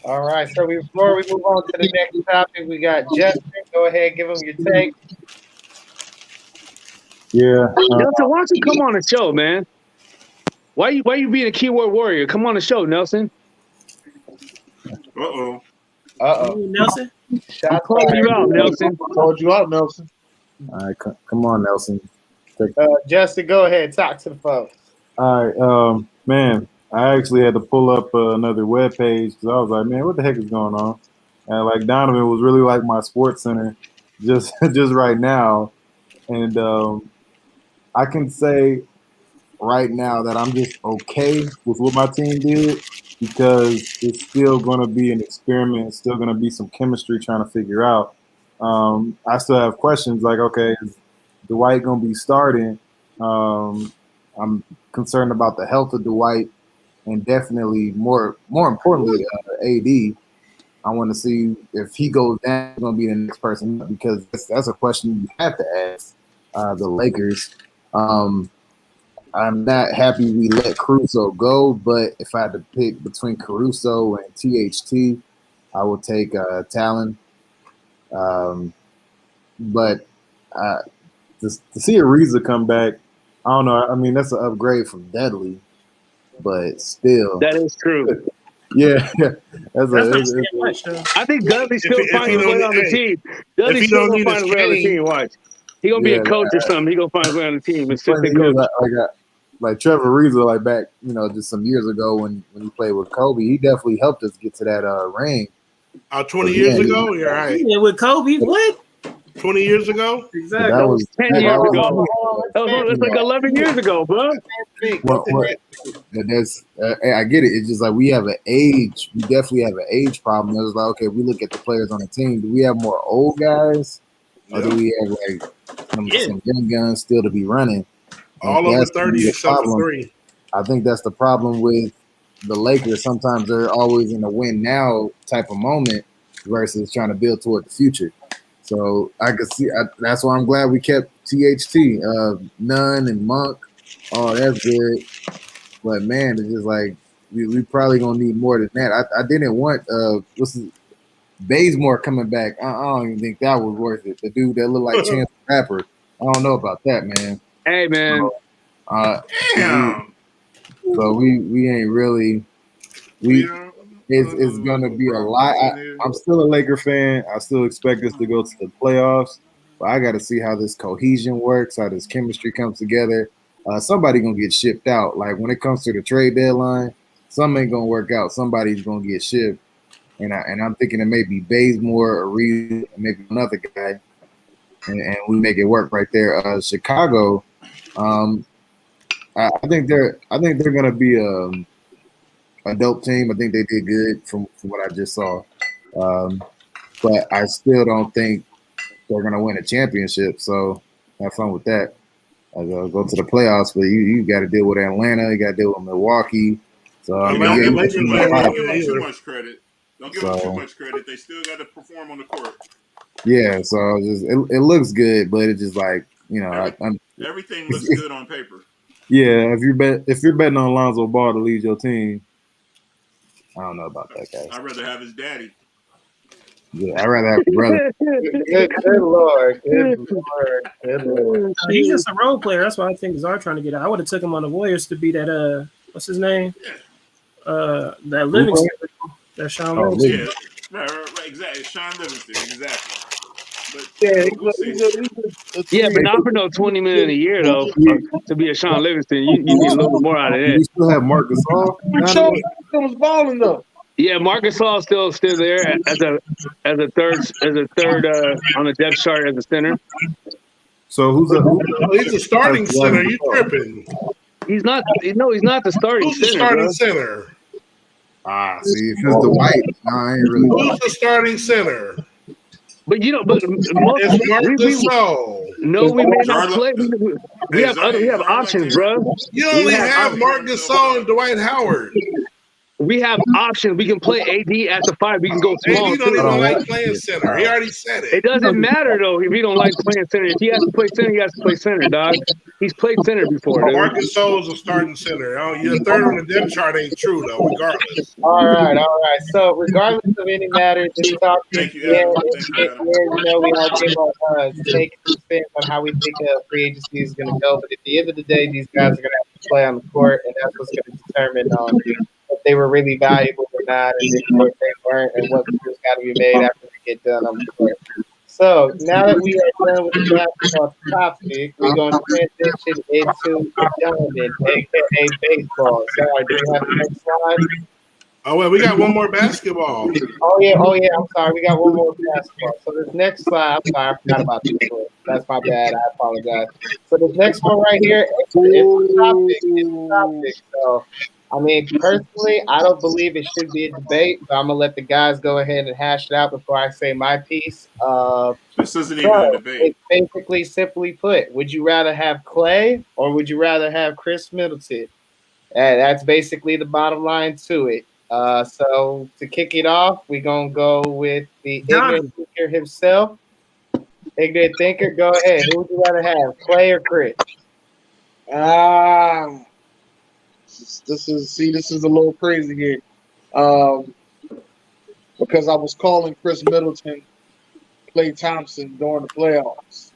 All right. So before we move on to the next topic, we got Justin. Go ahead, give him your take. Yeah. Nelson, why don't you come on the show, man? Why you being a keyboard warrior? Come on the show, Nelson. Nelson. I called you out, Nelson. Called you out, Nelson. All right, come on, Nelson. Justin, go ahead. Talk to the folks. All right, man. I actually had to pull up another web page because I was like, man, what the heck is going on? And like Donovan was really like my Sports Center, just right now, and I can say right now that I'm just okay with what my team did because it's still going to be an experiment. It's still going to be some chemistry trying to figure out. I still have questions like, okay, is Dwight going to be starting? I'm concerned about the health of Dwight and definitely more importantly, AD. I want to see if he goes down, he's going to be the next person because that's a question you have to ask the Lakers. I'm not happy we let Caruso go, but if I had to pick between Caruso and THT, I would take Talon. But to see Ariza come back, I don't know. I mean, that's an upgrade from Dudley, but still. That is true. Yeah. I think Dudley still finds his way on the team. Dudley still going to find his way on the team. Watch. He going to be a coach or something. He going to find his way on the team. It's just coach. Like Trevor Ariza, like back, just some years ago when he played with Kobe, he definitely helped us get to that ring. 20 years ago? You're right. Yeah, with Kobe, what? 20 years ago. Exactly. That was 10 years that ago. was, It's like 11 years ago, bro. well, but that's I get it. It's just like we have an age. We definitely have an age problem. It's like, okay, we look at the players on the team. Do we have more old guys, or do we have like some young guns still to be running? And All over that's 30 the except for problem. 3. I think that's the problem with the Lakers. Sometimes they're always in a win now type of moment versus trying to build toward the future. So I could see that's why I'm glad we kept THT, Nunn and Monk. Oh, that's good. But man, it's just like we probably gonna need more than that. I didn't want Bazemore coming back. I don't even think that was worth it. The dude that looked like Chance the Rapper. I don't know about that, man. Hey, man. Damn. So we ain't really it's gonna be a lot. I'm still a Laker fan. I still expect us to go to the playoffs, but I got to see how this cohesion works, how this chemistry comes together. Somebody gonna get shipped out. Like when it comes to the trade deadline, something ain't gonna work out. Somebody's gonna get shipped, and I'm thinking it may be Bazemore or Reed, maybe another guy, and we make it work right there. Chicago. I think they're gonna be a dope team. I think they did good from what I just saw, but I still don't think they're gonna win a championship. So have fun with that. Go to the playoffs, but you got to deal with Atlanta. You got to deal with Milwaukee. So Don't give them too much credit. Don't give them too much credit. They still got to perform on the court. Yeah, so it looks good, but it's just like everything looks good on paper. Yeah, if you're betting on Lonzo Ball to lead your team, I don't know about that, guys. I'd rather have his daddy. Yeah, I'd rather have a brother. Good Lord. Good Lord. He's just a role player. That's why I think Czar trying to get out. I would have took him on the Warriors to be that what's his name? That Livingston. That Sean Livingston. Yeah, right, exactly. Sean Livingston, exactly. But but not for no $20 million a year though. To be a Sean Livingston, you need a little bit more out of that. You still have Marc Gasol. was balling though. Yeah, Marc Gasol still there as a third on the depth chart as a center. So he's a starting center. You tripping? He's not. No, he's not the starting center. Who's the starting center? See, if it's Dwight, I ain't really. Who's the starting center? But it's Marc Gasol. No, we may not play. We have options, bro. You only have Marc Gasol and Dwight Howard. We have options. We can play AD at the 5. We can go small. AD don't even like playing center. He already said it. It doesn't matter though if he don't like playing center. If he has to play center, he has to play center, dog. He's played center before. Marc Gasol is a starting center. Your third on the depth chart ain't true though. Regardless. All right. So regardless of any matter, just talking. We all give our take and spin on how we think free agency is going to go. But at the end of the day, these guys are going to have to play on the court, and that's what's going to determine if they were really valuable or not, and if they weren't, and what moves got to be made after they get done on the court. So now that we are done with the basketball topic, we're going to transition into Donovan, aka baseball. Sorry, do we have the next slide? Oh well, we got one more basketball. Oh yeah. I'm sorry, we got one more basketball. So this next slide, I'm sorry, I forgot about this one. That's my bad. I apologize. So this next one right here, it's a topic. So I mean, personally, I don't believe it should be a debate, but I'm gonna let the guys go ahead and hash it out before I say my piece. This isn't even a debate. It's basically, simply put, would you rather have Clay or would you rather have Chris Middleton? That's basically the bottom line to it. So to kick it off, we're gonna go with the ignorant thinker himself. Ignorant thinker, go ahead. Who would you rather have, Clay or Chris? This is a little crazy here, because I was calling Chris Middleton Klay Thompson during the playoffs.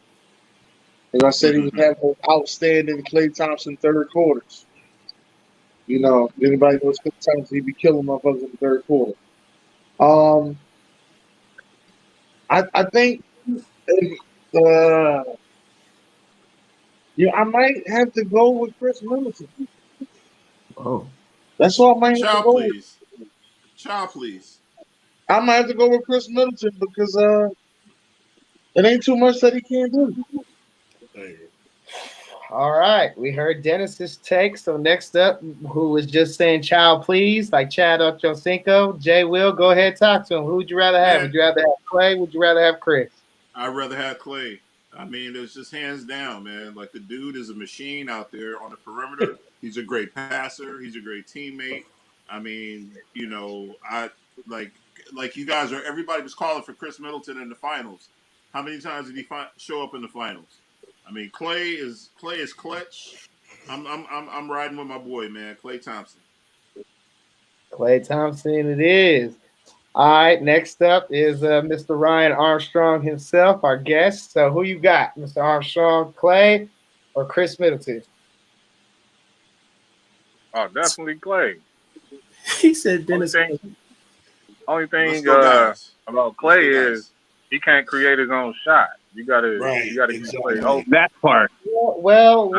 As I said, he was having outstanding Klay Thompson third quarters. You know, anybody knows Klay Thompson, he'd be killing motherfuckers in the third quarter. I think, I might have to go with Chris Middleton. Oh, that's all I might have to go with. Child, please. I might have to go with Chris Middleton because It ain't too much that he can't do. All right, we heard Dennis's take. So next up, who was just saying "child, please," like Chad Ochocinco, Jay Will, go ahead, talk to him. Who would you rather have? Man. Would you rather have Clay? Would you rather have Chris? I'd rather have Clay. I mean, it's just hands down, man. Like, the dude is a machine out there on the perimeter. He's a great passer. He's a great teammate. I mean, you know, I like you guys are. Everybody was calling for Chris Middleton in the finals. How many times did he show up in the finals? I mean, Clay is clutch. I'm riding with my boy, man, Klay Thompson. Klay Thompson, it is. All right, next up is Mr. Ryan Armstrong himself, our guest. So who you got, Mr. Armstrong, Clay or Chris Middleton? Oh, definitely Clay. He said Dennis. Only thing Let's go, guys. about Clay Let's go, is he can't create his own shot. You gotta exactly. keep Clay. That part. Well.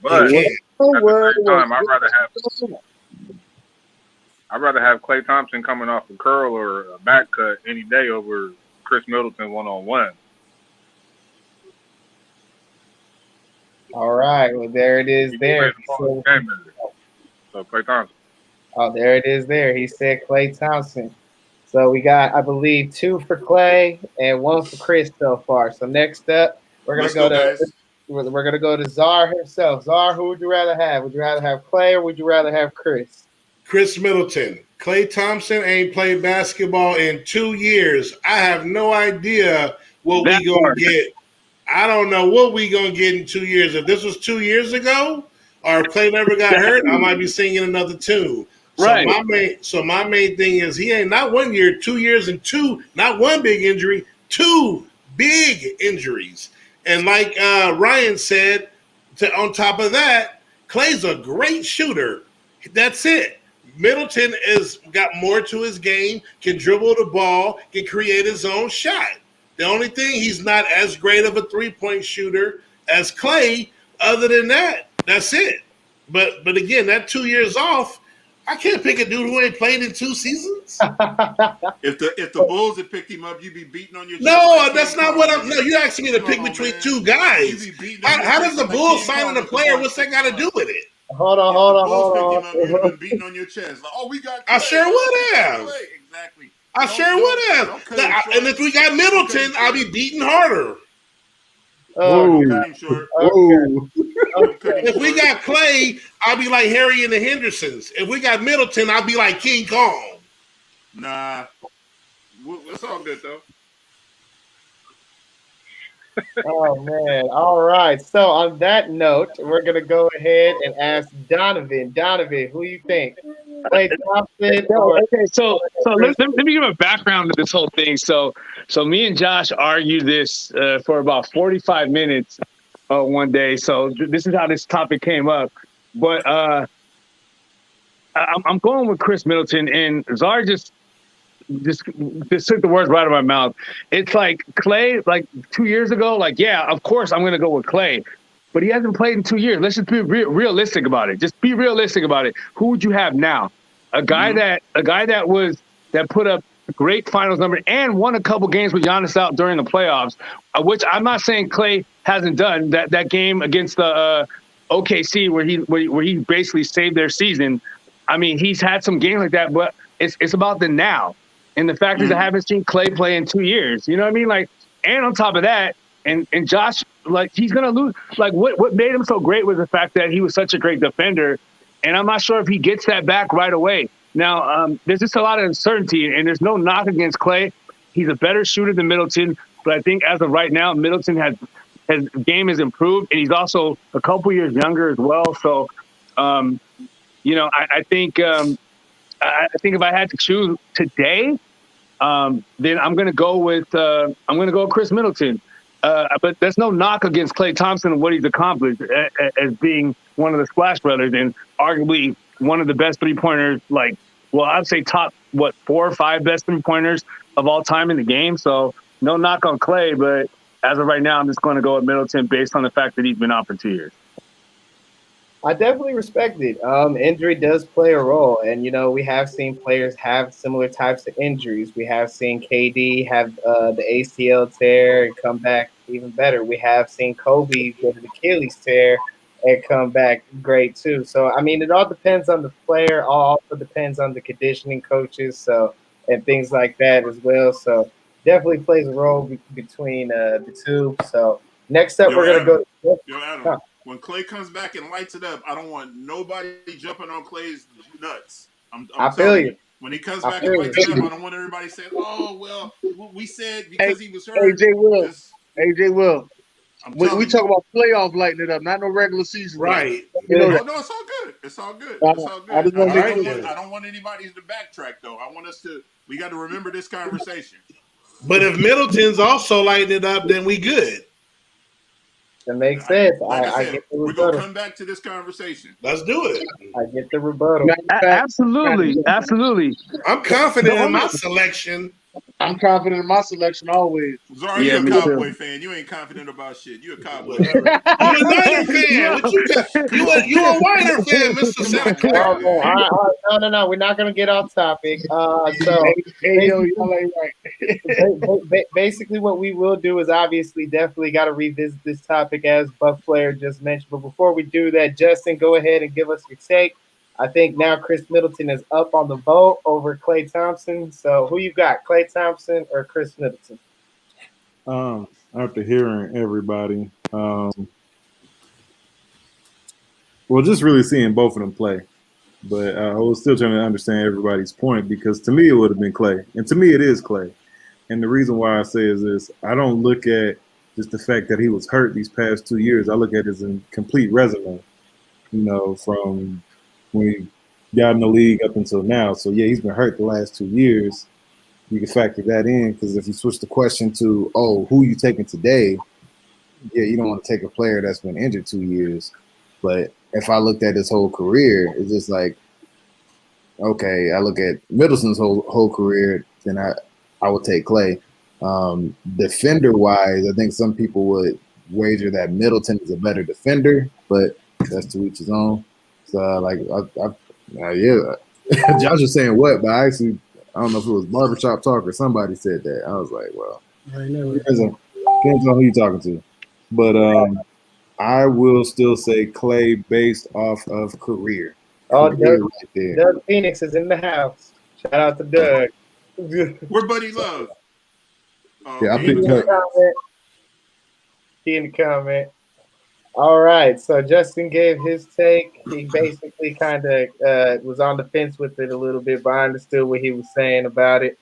But at Yeah. the same time, I'd rather have Klay Thompson coming off a curl or a back cut any day over Chris Middleton 1-on-1. All right, well, there it is there. So Klay Thompson. Oh, there it is there. He said Klay Thompson. So we got, I believe, 2 for Clay and 1 for Chris so far. So next up, we're gonna go to Czar himself. Czar, who would you rather have? Would you rather have Clay or would you rather have Chris? Chris Middleton. Klay Thompson ain't played basketball in 2 years. I have no idea what we gonna get. I don't know what we gonna get in 2 years. If this was 2 years ago, or if Klay never got hurt, I might be singing another tune. Right. So my main thing is he ain't not 1 year, 2 years, and not one big injury, 2 big injuries. And like Ryan said, on top of that, Klay's a great shooter. That's it. Middleton has got more to his game, can dribble the ball, can create his own shot. The only thing, he's not as great of a three-point shooter as Klay. Other than that, that's it. But again, that 2 years off, I can't pick a dude who ain't played in 2 seasons. If the Bulls had picked him up, you'd be beating on your chest. No, that's not what I'm. No, you're asking me to pick between 2 guys. How does the Bulls signing a player? What's that got to do with it? Hold on. You'd have been beating on your chest. Like, oh, we got Klay. I sure would have. Exactly. I sure would have. And if we got Middleton, I'll be beating harder. Whoa. Whoa. If we got Klay, I'll be like Harry and the Hendersons. If we got Middleton, I'll be like King Kong. Nah. It's all good, though. Oh, man. All right. So on that note, we're going to go ahead and ask Donovan. Donovan, who you think? Klay Thompson? Okay, so let me give a background to this whole thing. So me and Josh argued this for about 45 minutes one day. So this is how this topic came up. But I'm going with Chris Middleton, and Czar just took the words right out of my mouth. It's like Klay, like 2 years ago, like, yeah, of course I'm going to go with Klay. But he hasn't played in 2 years. Let's just be realistic about it. Just be realistic about it. Who would you have now? A guy that put up a great finals number and won a couple games with Giannis out during the playoffs, which I'm not saying Klay hasn't done. That game against the OKC where he basically saved their season. I mean, he's had some games like that, but it's about the now. And the fact is I haven't seen Klay play in 2 years. You know what I mean? Like, and on top of that, and Josh, like, he's gonna lose. Like, what made him so great was the fact that he was such a great defender. And I'm not sure if he gets that back right away. Now, there's just a lot of uncertainty, and there's no knock against Klay. He's a better shooter than Middleton, but I think as of right now, Middleton his game has improved, and he's also a couple years younger as well. So, you know, I think if I had to choose today, then I'm going to go with Chris Middleton. But there's no knock against Klay Thompson and what he's accomplished as being one of the Splash Brothers and arguably one of the best three-pointers, like, well, I'd say top, 4 or 5 best three-pointers of all time in the game. So no knock on Klay, but as of right now, I'm just going to go with Middleton based on the fact that he's been out for 2 years. I definitely respect it. Injury does play a role, and we have seen players have similar types of injuries. We have seen KD have the ACL tear and come back even better. We have seen Kobe get an Achilles tear and come back great too. So I mean, it all depends on the player. All also depends on the conditioning coaches, and things like that as well. So definitely plays a role between the two. So next up, we're gonna go. Yo, Adam. When Klay comes back and lights it up, I don't want nobody jumping on Klay's nuts. I feel you. When he comes back and lights it up, I don't want everybody saying, "Oh, well, we said because he was hurt." AJ Will. We talk about playoff lighting it up, not no regular season. Right. No, it's all good. It's all good. It's all good. I don't want anybody to backtrack, though. I want us to. We got to remember this conversation. But if Middleton's also lighting it up, then we good. That makes sense. I get the rebuttal. We're going to come back to this conversation. Let's do it. I get the rebuttal. Absolutely. I'm confident in my selection. I'm confident in my selection always. Zara, you're a Cowboy fan. You ain't confident about shit. You're a Cowboy fan. You're a Niner fan. You're a Whiner fan, Mr. Santa Clara. No. We're not going to get off topic. Basically what we will do is obviously definitely got to revisit this topic as Buff Flair just mentioned. But before we do that, Justin, go ahead and give us your take. I think now Chris Middleton is up on the vote over Klay Thompson. So who you got, Klay Thompson or Chris Middleton? After hearing everybody, well, just really seeing both of them play. But I was still trying to understand everybody's point because to me it would have been Klay. And to me it is Klay. And the reason why I say is this, I don't look at just the fact that he was hurt these past 2 years. I look at it as a complete resume, from when he got in the league up until now. So, yeah, he's been hurt the last 2 years. You can factor that in because if you switch the question to, who you taking today, yeah, you don't want to take a player that's been injured 2 years. But if I looked at his whole career, it's just like, okay, I look at Middleton's whole career, then I would take Klay. Defender-wise, I think some people would wager that Middleton is a better defender, but that's to each his own. So, yeah, Josh was saying what, but I don't know if it was barbershop talk or somebody said that. I was like, well, depends on who you're talking to. But I will still say Klay based off of career. Doug Phoenix is in the house. Shout out to Doug. Where Buddy Love? Yeah, I picked Klay. He in the comment. All right, so Justin gave his take. He basically kind of was on the fence with it a little bit, but I understood what he was saying about it.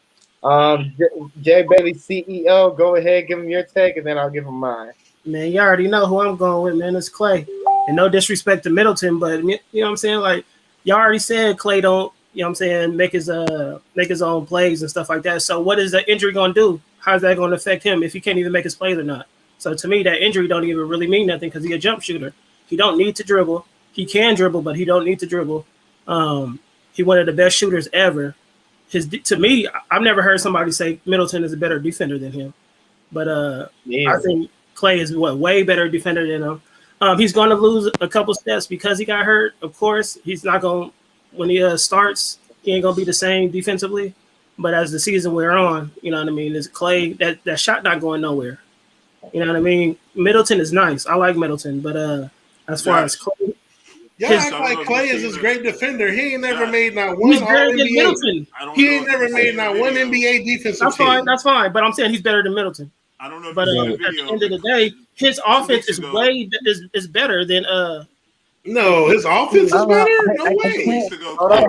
Jay Bailey, CEO, go ahead, give him your take, and then I'll give him mine. Man, you already know who I'm going with, man. It's Klay. And no disrespect to Middleton, but you know what I'm saying? Like, y'all already said Klay don't, make his own plays and stuff like that. So what is the injury going to do? How's that going to affect him if he can't even make his plays or not? So to me, that injury don't even really mean nothing because he's a jump shooter. He don't need to dribble. He can dribble, but he don't need to dribble. He one of the best shooters ever. To me, I've never heard somebody say Middleton is a better defender than him. But I think Klay is way better defender than him. He's going to lose a couple steps because he got hurt. Of course, he's not going when he starts. He ain't gonna be the same defensively. But as the season wear on, you know what I mean. Is Klay that shot not going nowhere? You know what I mean? Middleton is nice. I like Middleton, but as far as Klay, act like Klay is this great defender. He ain't never made not one NBA. He ain't never made not one NBA defensive. That's fine. But I'm saying he's better than Middleton. I don't know. But at the end of the day, his offense is better than No, his offense is better. No way. Hold on.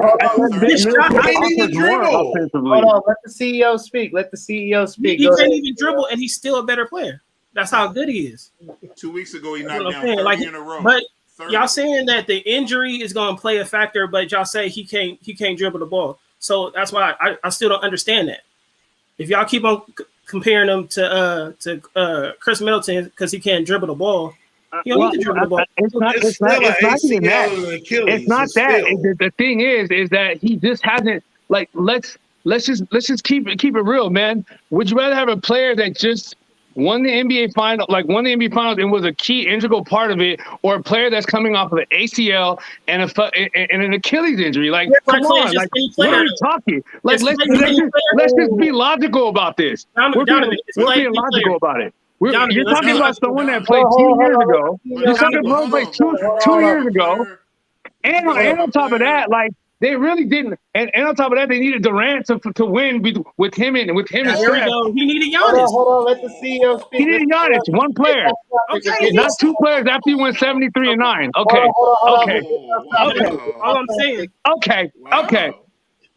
Let the CEO speak. He can't even dribble, and he's still a better player. That's how good he is. 2 weeks ago, he knocked down 30 in a row. But y'all saying that the injury is going to play a factor, but y'all say he can't dribble the ball. So that's why I still don't understand that. If y'all keep on comparing him to Chris Middleton because he can't dribble the ball, he don't need to dribble the ball. It's not even that. It's not that. The thing is that he just hasn't Let's just keep it real, man. Would you rather have a player that just won the NBA final, won the NBA finals, and was a key integral part of it, or a player that's coming off of an ACL and an Achilles injury. Like, come on, like, what are we talking? Like, let's just be logical about this. We're being logical about it. You're talking about someone that played 2 years ago. You're talking about someone played two years ago, and on top of that, like, they really didn't, and on top of that, they needed Durant to win with him and There Steph. we go. He needed Giannis. Hold on, let the CEO speak. He needed Giannis, one player, not two players after you went 73-9. Okay. All I'm saying. Okay.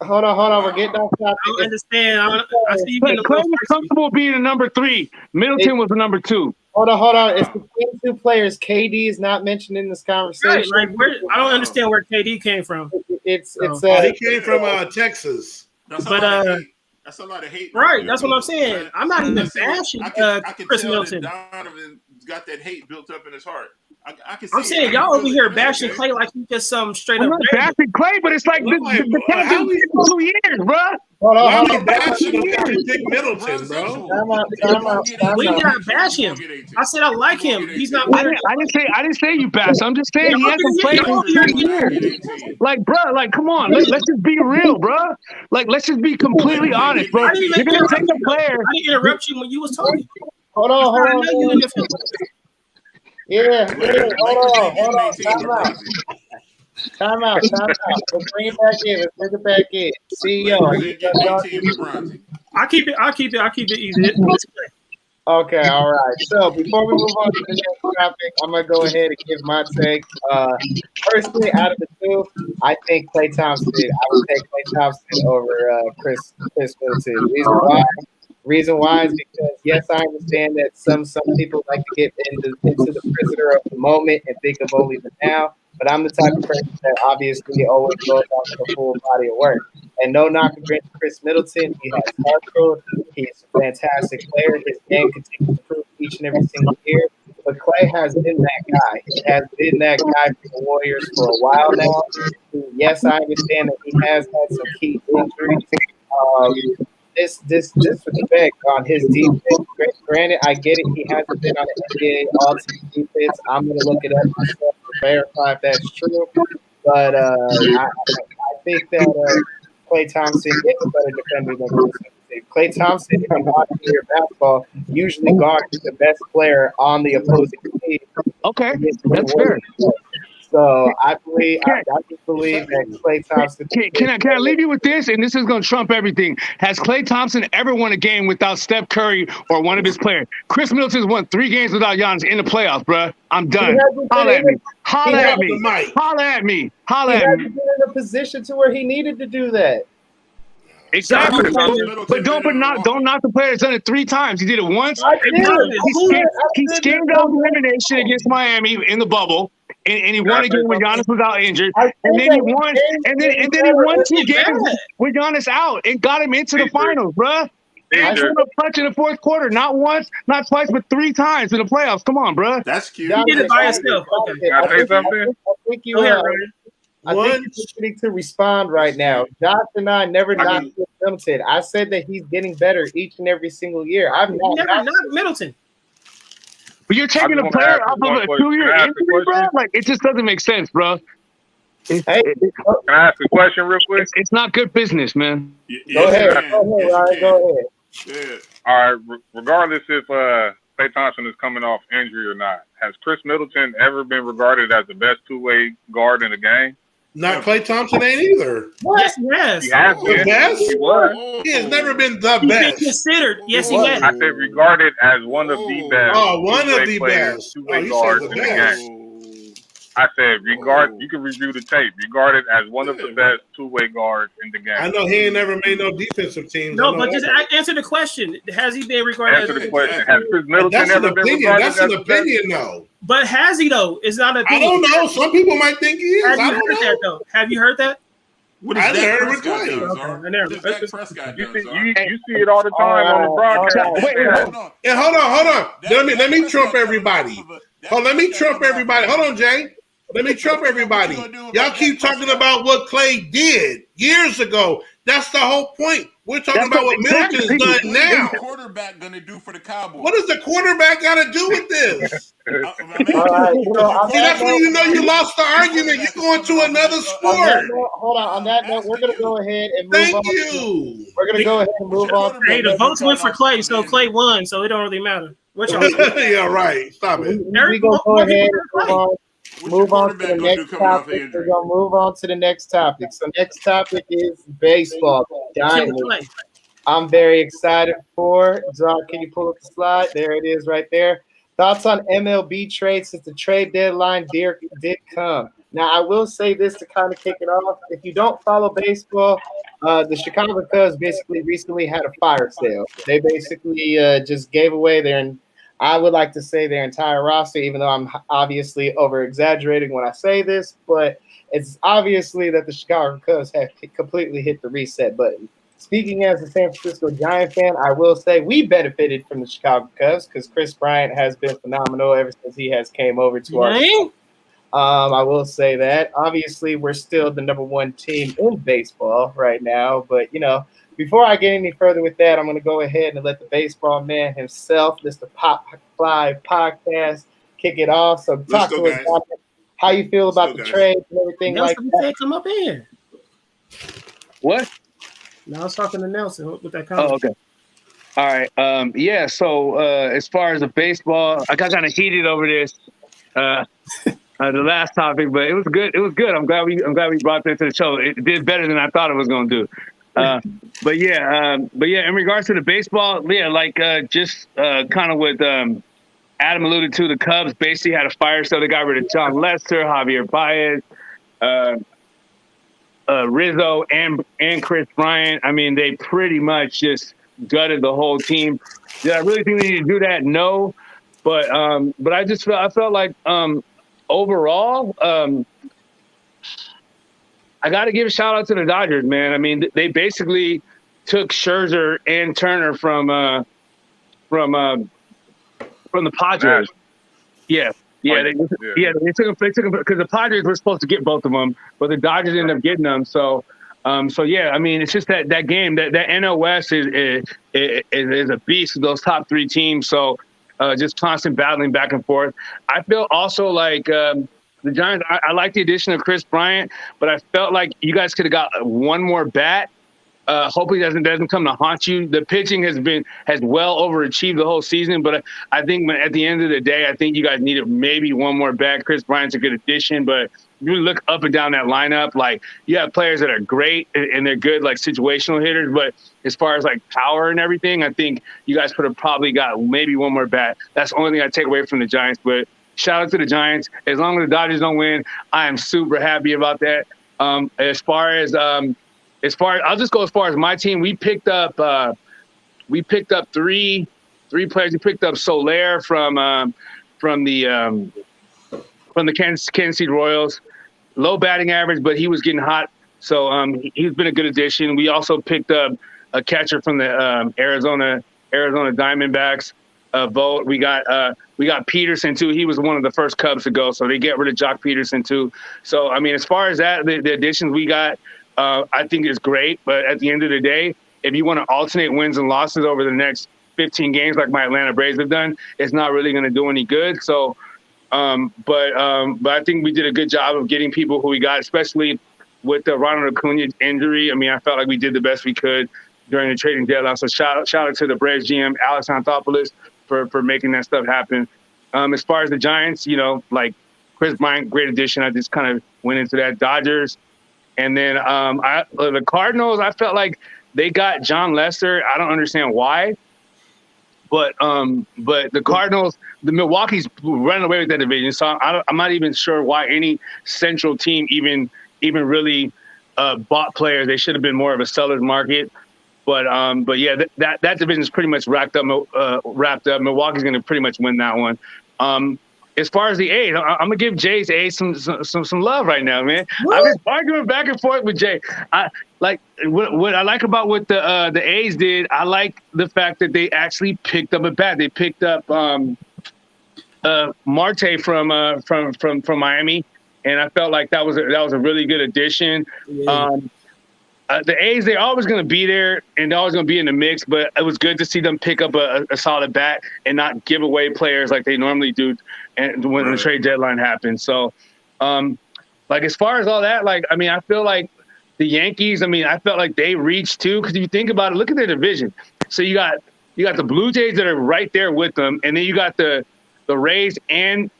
Hold on. We're getting off topic. I understand. I see you getting a Clay little was comfortable being a number 3. Middleton was a number 2. Hold on. It's between two players. KD is not mentioned in this conversation. Right, I don't understand where KD came from. He came from Texas. That's a lot of hate. Right, that's what I'm saying. I'm not even bashing I can Chris tell Middleton. that Donovan got that hate built up in his heart. I can see I'm saying y'all over here bashing Clay like he's just some straight I'm up. not bashing Clay, but it's like the cat been 2 years, bro. Hold on. Dick Middleton, bro. We did not bash him. I said I like him. He's not. I didn't say you bash. I'm just saying he hasn't played in 2 years. Like, bro, like, come on, let's just be real, bro. Like, let's just be completely honest, bro. You're gonna take a player. I didn't interrupt you when you was talking. Hold on. I know you in the field. Yeah. Hold on. Time out. Let's bring it back in. CEO, are you done? I'll keep it easy. Okay, all right. So before we move on to the next topic, I'm gonna go ahead and give my take. Personally, out of the two, I think Klay Thompson. I would take Klay Thompson over Chris Middleton. Reason why is because yes, I understand that some people like to get into the prisoner of the moment and think of only the now. But I'm the type of person that obviously always goes out to the full body of work. And no knock against Chris Middleton. He has hardcore. He's a fantastic player. His game continues to improve each and every single year. But Clay has been that guy. He has been that guy for the Warriors for a while now. Yes, I understand that he has had some key injuries. This respect on his defense. Granted, I get it. He hasn't been on the NBA all-team defense. I'm going to look it up myself to verify if that's true. But I think that Klay Thompson is a better defender than Chris Middleton. Klay Thompson, if you watch your basketball, usually guards the best player on the opposing team. Okay, that's fair. So I just believe that Klay Thompson. Can I leave you with this? And this is going to trump everything. Has Klay Thompson ever won a game without Steph Curry or one of his players? Chris Middleton's won 3 games without Giannis in the playoffs, bro. I'm done. Holla at me. Holla at me. He hasn't been in a position to where he needed to do that. Exactly. But don't knock the player that's done it 3 times. He did it once. He schemed out elimination against Miami in the bubble. And he won a game when Giannis was out injured, and then he won, and then he won 2 games with Giannis out and got him into the finals, bruh. I showed up clutch in the 4th quarter, not once, not twice, but 3 times in the playoffs. Come on, bruh. That's cute. You did it by yourself. Okay. Can I say something? I think you need to respond right now. Josh and I never knocked Middleton. I said that he's getting better each and every single year. I've never knocked Middleton. But you're taking a player off of a 2-year injury, bro? Like, it just doesn't make sense, bro. Can I ask a question real quick? It's not good business, man. Go ahead, Ryan. Go ahead. Yeah. All right. Regardless if Klay Thompson is coming off injury or not, has Chris Middleton ever been regarded as the best 2-way guard in the game? Not Klay Thompson ain't either. Yes, he has. He has been. The best? He was. He has never been the He's best. been considered. Yes, he has. I said regarded as one of the best. Oh, one of the players, best. Two-way You guards said in the the best. game. I said you can review the tape. Regarded as one of the best 2-way guards in the game. I know he ain't never made no defensive teams. No, but just answer the question. Has he been regarded Answer as the question. Has Chris Middleton That's an ever been opinion. regarded That's as an the best? opinion, though. But has he though? It's not an I opinion. don't know. Some people might think he is. Have I you don't heard that know. though? Have you heard that? What I is Dak heard it Prescott Clay. does, Okay, Zara? I never- What does Dak Prescott You does, see, Zara? you see it all the time on the broadcast. Wait, Yeah, hold on. Let me trump everybody. Let me trump everybody. Hold on, Jay. Let me trump everybody. Y'all keep talking about what Clay did years ago. That's the whole point. We're talking about what Middleton has done now. What's the quarterback going to do for the Cowboys? What does the quarterback got to do with this? All right, See, that's when you know you lost the argument. You're going to another sport. Hold on. On that note, we're going to go ahead and move on. Thank you. We're going to go ahead and move on. Hey, the votes went for Clay, so Clay won, so it don't really matter. Which yeah, right. Stop it. We're going to go ahead and move on to the next topic. We're going to move on to the next topic. So next topic is baseball. I'm very excited for. John, can you pull up the slide? There it is right there. Thoughts on MLB trades since the trade deadline did come. Now, I will say this to kind of kick it off. If you don't follow baseball, the Chicago Cubs basically recently had a fire sale. They basically just gave away I would like to say their entire roster, even though I'm obviously over-exaggerating when I say this, but it's obviously that the Chicago Cubs have completely hit the reset button. Speaking as a San Francisco Giant fan, I will say we benefited from the Chicago Cubs because Chris Bryant has been phenomenal ever since he has came over to our team. I will say that. Obviously, we're still the number one team in baseball right now. But, before I get any further with that, I'm going to go ahead and let the baseball man himself, Mr. Pop Fly Podcast, kick it off. So talk to us about how you feel about the trade and everything like that. Come up in. What? No, I was talking to Nelson with that comment. Oh, okay. All right. Yeah. So as far as the baseball, I got kind of heated over this, the last topic, but it was good. It was good. I'm glad we brought that to the show. It did better than I thought it was going to do. But yeah. In regards to the baseball, yeah, like just kind of what Adam alluded to, the Cubs basically had a fire sale. They got rid of John Lester, Javier Baez, Rizzo and Chris Bryant. I mean, they pretty much just gutted the whole team. Did I really think they need to do that? No, but I felt like overall, I got to give a shout out to the Dodgers, man. I mean, they basically took Scherzer and Turner from the Padres. Yeah. Yeah, they took them because the Padres were supposed to get both of them, but the Dodgers ended up getting them. So yeah, I mean, it's just that game that NL West is a beast with those top three teams. So just constant battling back and forth. I feel also like the Giants. I like the addition of Chris Bryant, but I felt like you guys could have got one more bat. Hopefully it doesn't come to haunt you. The pitching has well overachieved the whole season, but I think at the end of the day, I think you guys needed maybe one more bat. Chris Bryant's a good addition, but if you look up and down that lineup, like you have players that are great and they're good, like situational hitters, but as far as like power and everything, I think you guys could have probably got maybe one more bat. That's the only thing I take away from the Giants, but shout out to the Giants. As long as the Dodgers don't win, I am super happy about that. As far as I'll just go as far as my team. We picked up three players. We picked up Soler from the Kansas City Royals. Low batting average, but he was getting hot. So he's been a good addition. We also picked up a catcher from the Arizona Diamondbacks. Vote. We got Peterson too. He was one of the first Cubs to go. So they get rid of Jock Peterson too. So I mean, as far as that, the additions we got. I think it's great, but at the end of the day, if you want to alternate wins and losses over the next 15 games like my Atlanta Braves have done, it's not really going to do any good. So, but I think we did a good job of getting people who we got, especially with the Ronald Acuna injury. I mean, I felt like we did the best we could during the trading deadline. So shout out to the Braves GM, Alex Anthopoulos, for making that stuff happen. As far as the Giants, like Chris Bryant, great addition. I just kind of went into that. Dodgers. And then the Cardinals, I felt like they got John Lester. I don't understand why, but the Cardinals, the Milwaukee's running away with that division. So I'm not even sure why any Central team even really bought players. They should have been more of a seller's market. But yeah, that division is pretty much wrapped up. Milwaukee's going to pretty much win that one. As far as the A's, I'm gonna give Jay's A's some love right now, man. What? I've been arguing back and forth with Jay. I like what I like about what the A's did. I like the fact that they actually picked up a bat. They picked up Marte from Miami, and I felt like that was a really good addition. Yeah. The A's, they're always going to be there and they're always going to be in the mix, but it was good to see them pick up a solid bat and not give away players like they normally do and when the trade deadline happens. So, like, as far as all that, like, I mean, I feel like the Yankees, I mean, I felt like they reached too, because if you think about it, look at their division. So you got the Blue Jays that are right there with them, and then you got the Rays and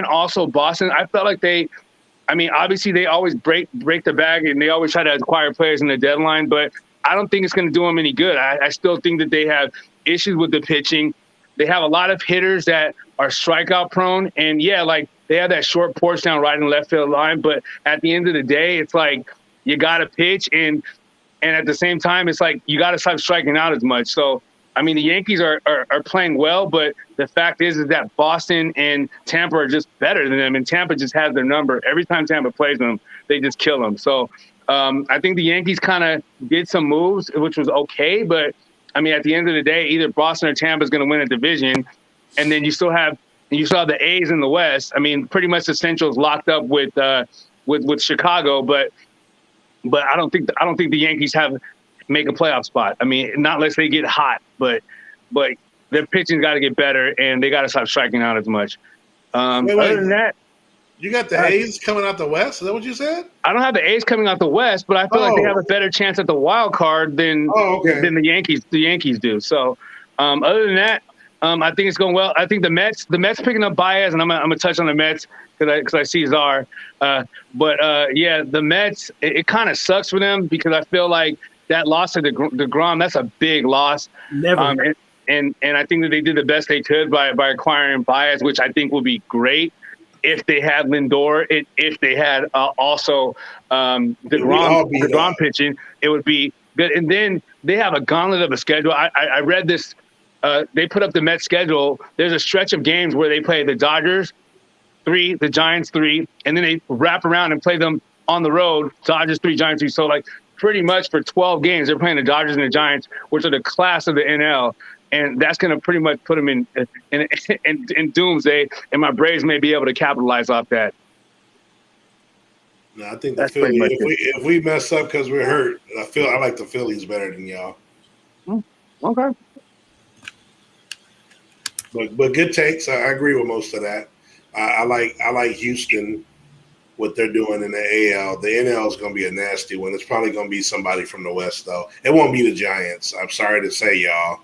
also Boston. I felt like obviously they always break the bag and they always try to acquire players in the deadline, but I don't think it's going to do them any good. I still think that they have issues with the pitching. They have a lot of hitters that are strikeout prone, and like they have that short porch down right in the left field line, but at the end of the day, it's like you got to pitch, and at the same time, it's like you got to stop striking out as much. So, I mean, the Yankees are playing well, but the fact is that Boston and Tampa are just better than them, and Tampa just has their number. Every time Tampa plays them, they just kill them. So I think the Yankees kind of did some moves, which was okay, but, I mean, at the end of the day, either Boston or Tampa is going to win a division, and then you still have the A's in the West. I mean, pretty much the Central's locked up with Chicago, but I don't think the Yankees make a playoff spot. I mean, not unless they get hot, but their pitching's got to get better and they got to stop striking out as much. Other than that, you got the A's coming out the West. Is that what you said? I don't have the A's coming out the West, but I feel like they have a better chance at the wild card than the Yankees. The Yankees do. So, other than that, I think it's going well. I think the Mets picking up Baez, and I'm gonna touch on the Mets because I see Czar. The Mets, it kind of sucks for them because I feel like that loss to DeGrom, that's a big loss. Never. And I think that they did the best they could by acquiring Baez, which I think will be great if they had Lindor, if they had also DeGrom pitching, it would be good. And then they have a gauntlet of a schedule. I read this. They put up the Mets schedule. There's a stretch of games where they play the Dodgers 3, the Giants 3, and then they wrap around and play them on the road, Dodgers 3, Giants 3. So, like, pretty much for 12 games, they're playing the Dodgers and the Giants, which are the class of the NL. And that's going to pretty much put them in doomsday, and my Braves may be able to capitalize off that. No, I think the Phillies, if we mess up because we're hurt, I like the Phillies better than y'all. Okay. But good takes. I agree with most of that. I like Houston, what they're doing in the AL. The NL is going to be a nasty one. It's probably going to be somebody from the West, though. It won't be the Giants. I'm sorry to say, y'all.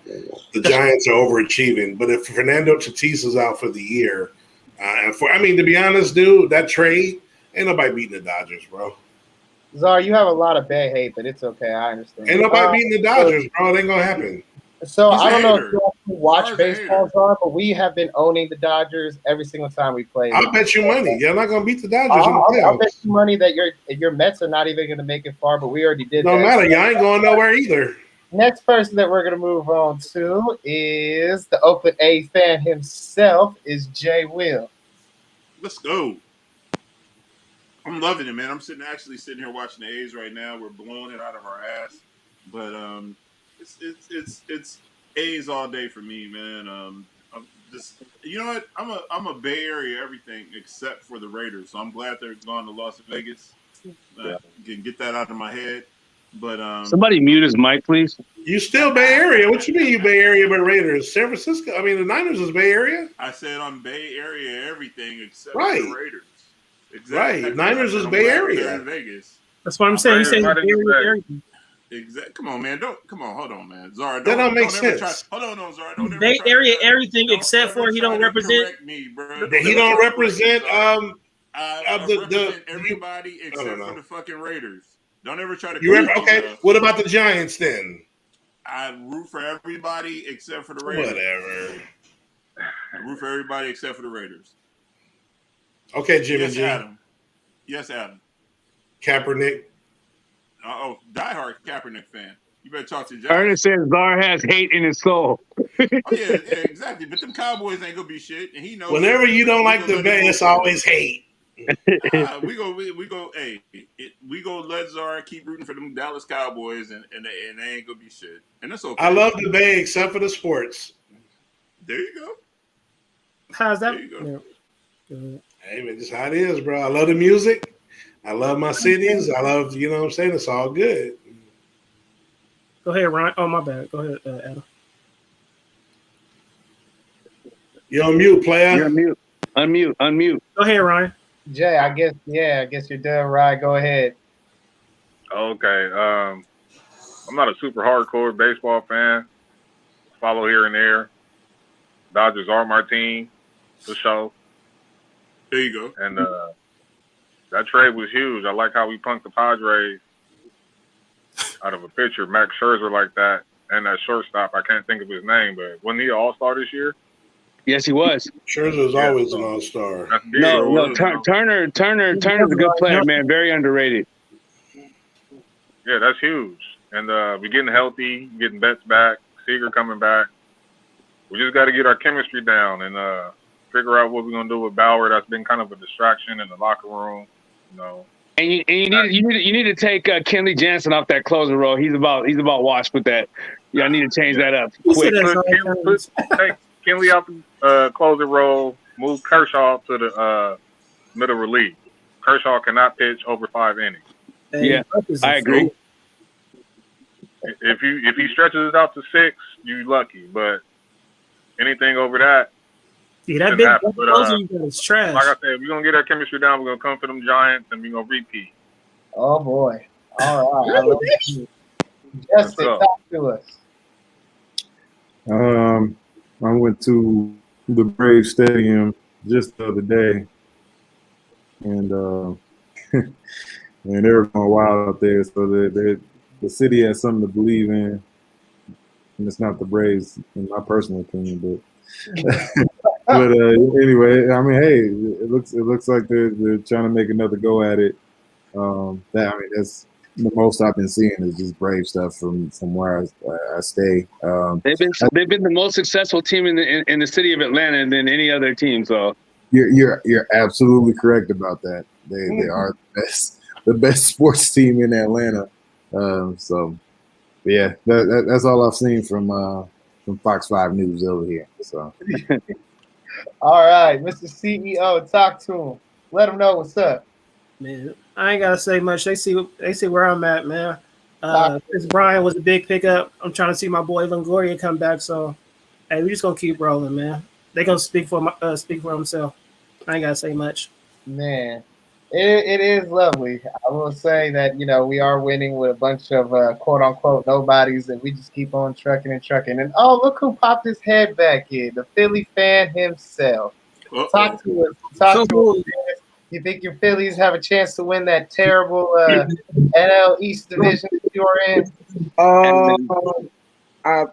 The Giants are overachieving. But if Fernando Tatis is out for the year, to be honest, dude, that trade, ain't nobody beating the Dodgers, bro. Czar, you have a lot of bad hate, but it's okay. I understand. Ain't nobody beating the Dodgers, bro. It ain't going to happen. So I don't know if you watch baseball, Czar, but we have been owning the Dodgers every single time we play. I'll bet you money. You're not going to beat the Dodgers in the playoffs. I'll bet you money that your Mets are not even going to make it far, but we already did that. No matter. Y'all ain't going nowhere either. Next person that we're going to move on to is the Oakland A fan himself, is Jay Will. Let's go. I'm loving it, man. I'm sitting here watching the A's right now. We're blowing it out of our ass, but it's A's all day for me, man. I'm just, you know what? I'm a Bay Area everything except for the Raiders, so I'm glad they're going to Las Vegas. Can get that out of my head. But somebody mute his mic, please. You still Bay Area? What you mean you Bay Area but Raiders? San Francisco. I mean, the Niners is Bay Area. I said I'm Bay Area everything except right. for the Raiders. Exactly. Right. Niners is Bay Area. Vegas. That's what I'm saying. He's saying Bay Area. Exactly. Come on, man. Hold on, man. Zara, that don't make sense. Hold on, Zara. Don't Bay Area everything except for he don't represent. Me, bro. He don't represent I represent everybody except for the fucking Raiders. Don't ever try to. Okay. What about the Giants then? I root for everybody except for the Raiders. Whatever. I root for everybody except for the Raiders. Okay, Jimmy yes, G. Adam. Yes, Adam. Kaepernick. Diehard Kaepernick fan. You better talk to Josh. Ernest says Czar has hate in his soul. yeah, exactly. But them Cowboys ain't gonna be shit, and he knows. Whenever you don't like the Bay, it's always hate. We go. Hey, we go. Let Czar keep rooting for them Dallas Cowboys, and they ain't gonna be shit, and that's okay. I love the Bay except for the sports. There you go. How's that? There you go. Hey man, just how it is, bro. I love the music. I love my cities. I love, you know what I'm saying? It's all good. Go ahead, Ryan. Oh, my bad. Go ahead, Adam. You're on mute, player. You're on mute. Unmute. Go ahead, Ryan. Jay, I guess you're done, right? Go ahead. Okay. I'm not a super hardcore baseball fan. Follow here and there. Dodgers are my team, for sure. There you go. And that trade was huge. I like how we punked the Padres out of a pitcher, Max Scherzer, like that, and that shortstop. I can't think of his name, but wasn't he an all-star this year? Yes, he was. Scherzer's always an all-star. That's big. No, Turner's a good player, man. Very underrated. Yeah, that's huge. And we're getting healthy, getting Betts back, Seager coming back. We just got to get our chemistry down and figure out what we're gonna do with Bauer. That's been kind of a distraction in the locker room, you know. And you need to take Kenley Jansen off that closer role. He's about washed with that. Yeah, I need to change that up quick. Take Kenley off the closer role. Move Kershaw to the middle relief. Kershaw cannot pitch over 5 innings. Yeah, I agree. If he stretches it out to 6, you lucky. But anything over that, yeah, that big closer you got is trash. like I said, we're gonna get our chemistry down. We're gonna come for them Giants, and we're gonna repeat. Oh boy! All right, I love you. Justin, talk to us. I went to the Braves Stadium just the other day, and and they were going wild out there. So the city has something to believe in, and it's not the Braves, in my personal opinion. But anyway, I mean, hey, it looks like they're trying to make another go at it. That's the most I've been seeing is just Brave stuff from where I stay. They've been the most successful team in the city of Atlanta than any other team. So you're absolutely correct about that. They are the best sports team in Atlanta. So yeah, that's all I've seen from Fox 5 News over here. So all right, Mr. CEO, talk to him. Let him know what's up. Man, I ain't gotta say much. They see where I'm at, man. Chris Bryant was a big pickup. I'm trying to see my boy Longoria come back. So, hey, we just gonna keep rolling, man. They gonna speak for himself. I ain't gotta say much. Man, it is lovely. I will say that we are winning with a bunch of quote unquote nobodies, and we just keep on trucking and trucking. And oh, look who popped his head back in, the Philly fan himself. Talk to us. Talk to us. You think your Phillies have a chance to win that terrible NL East division that you're in? I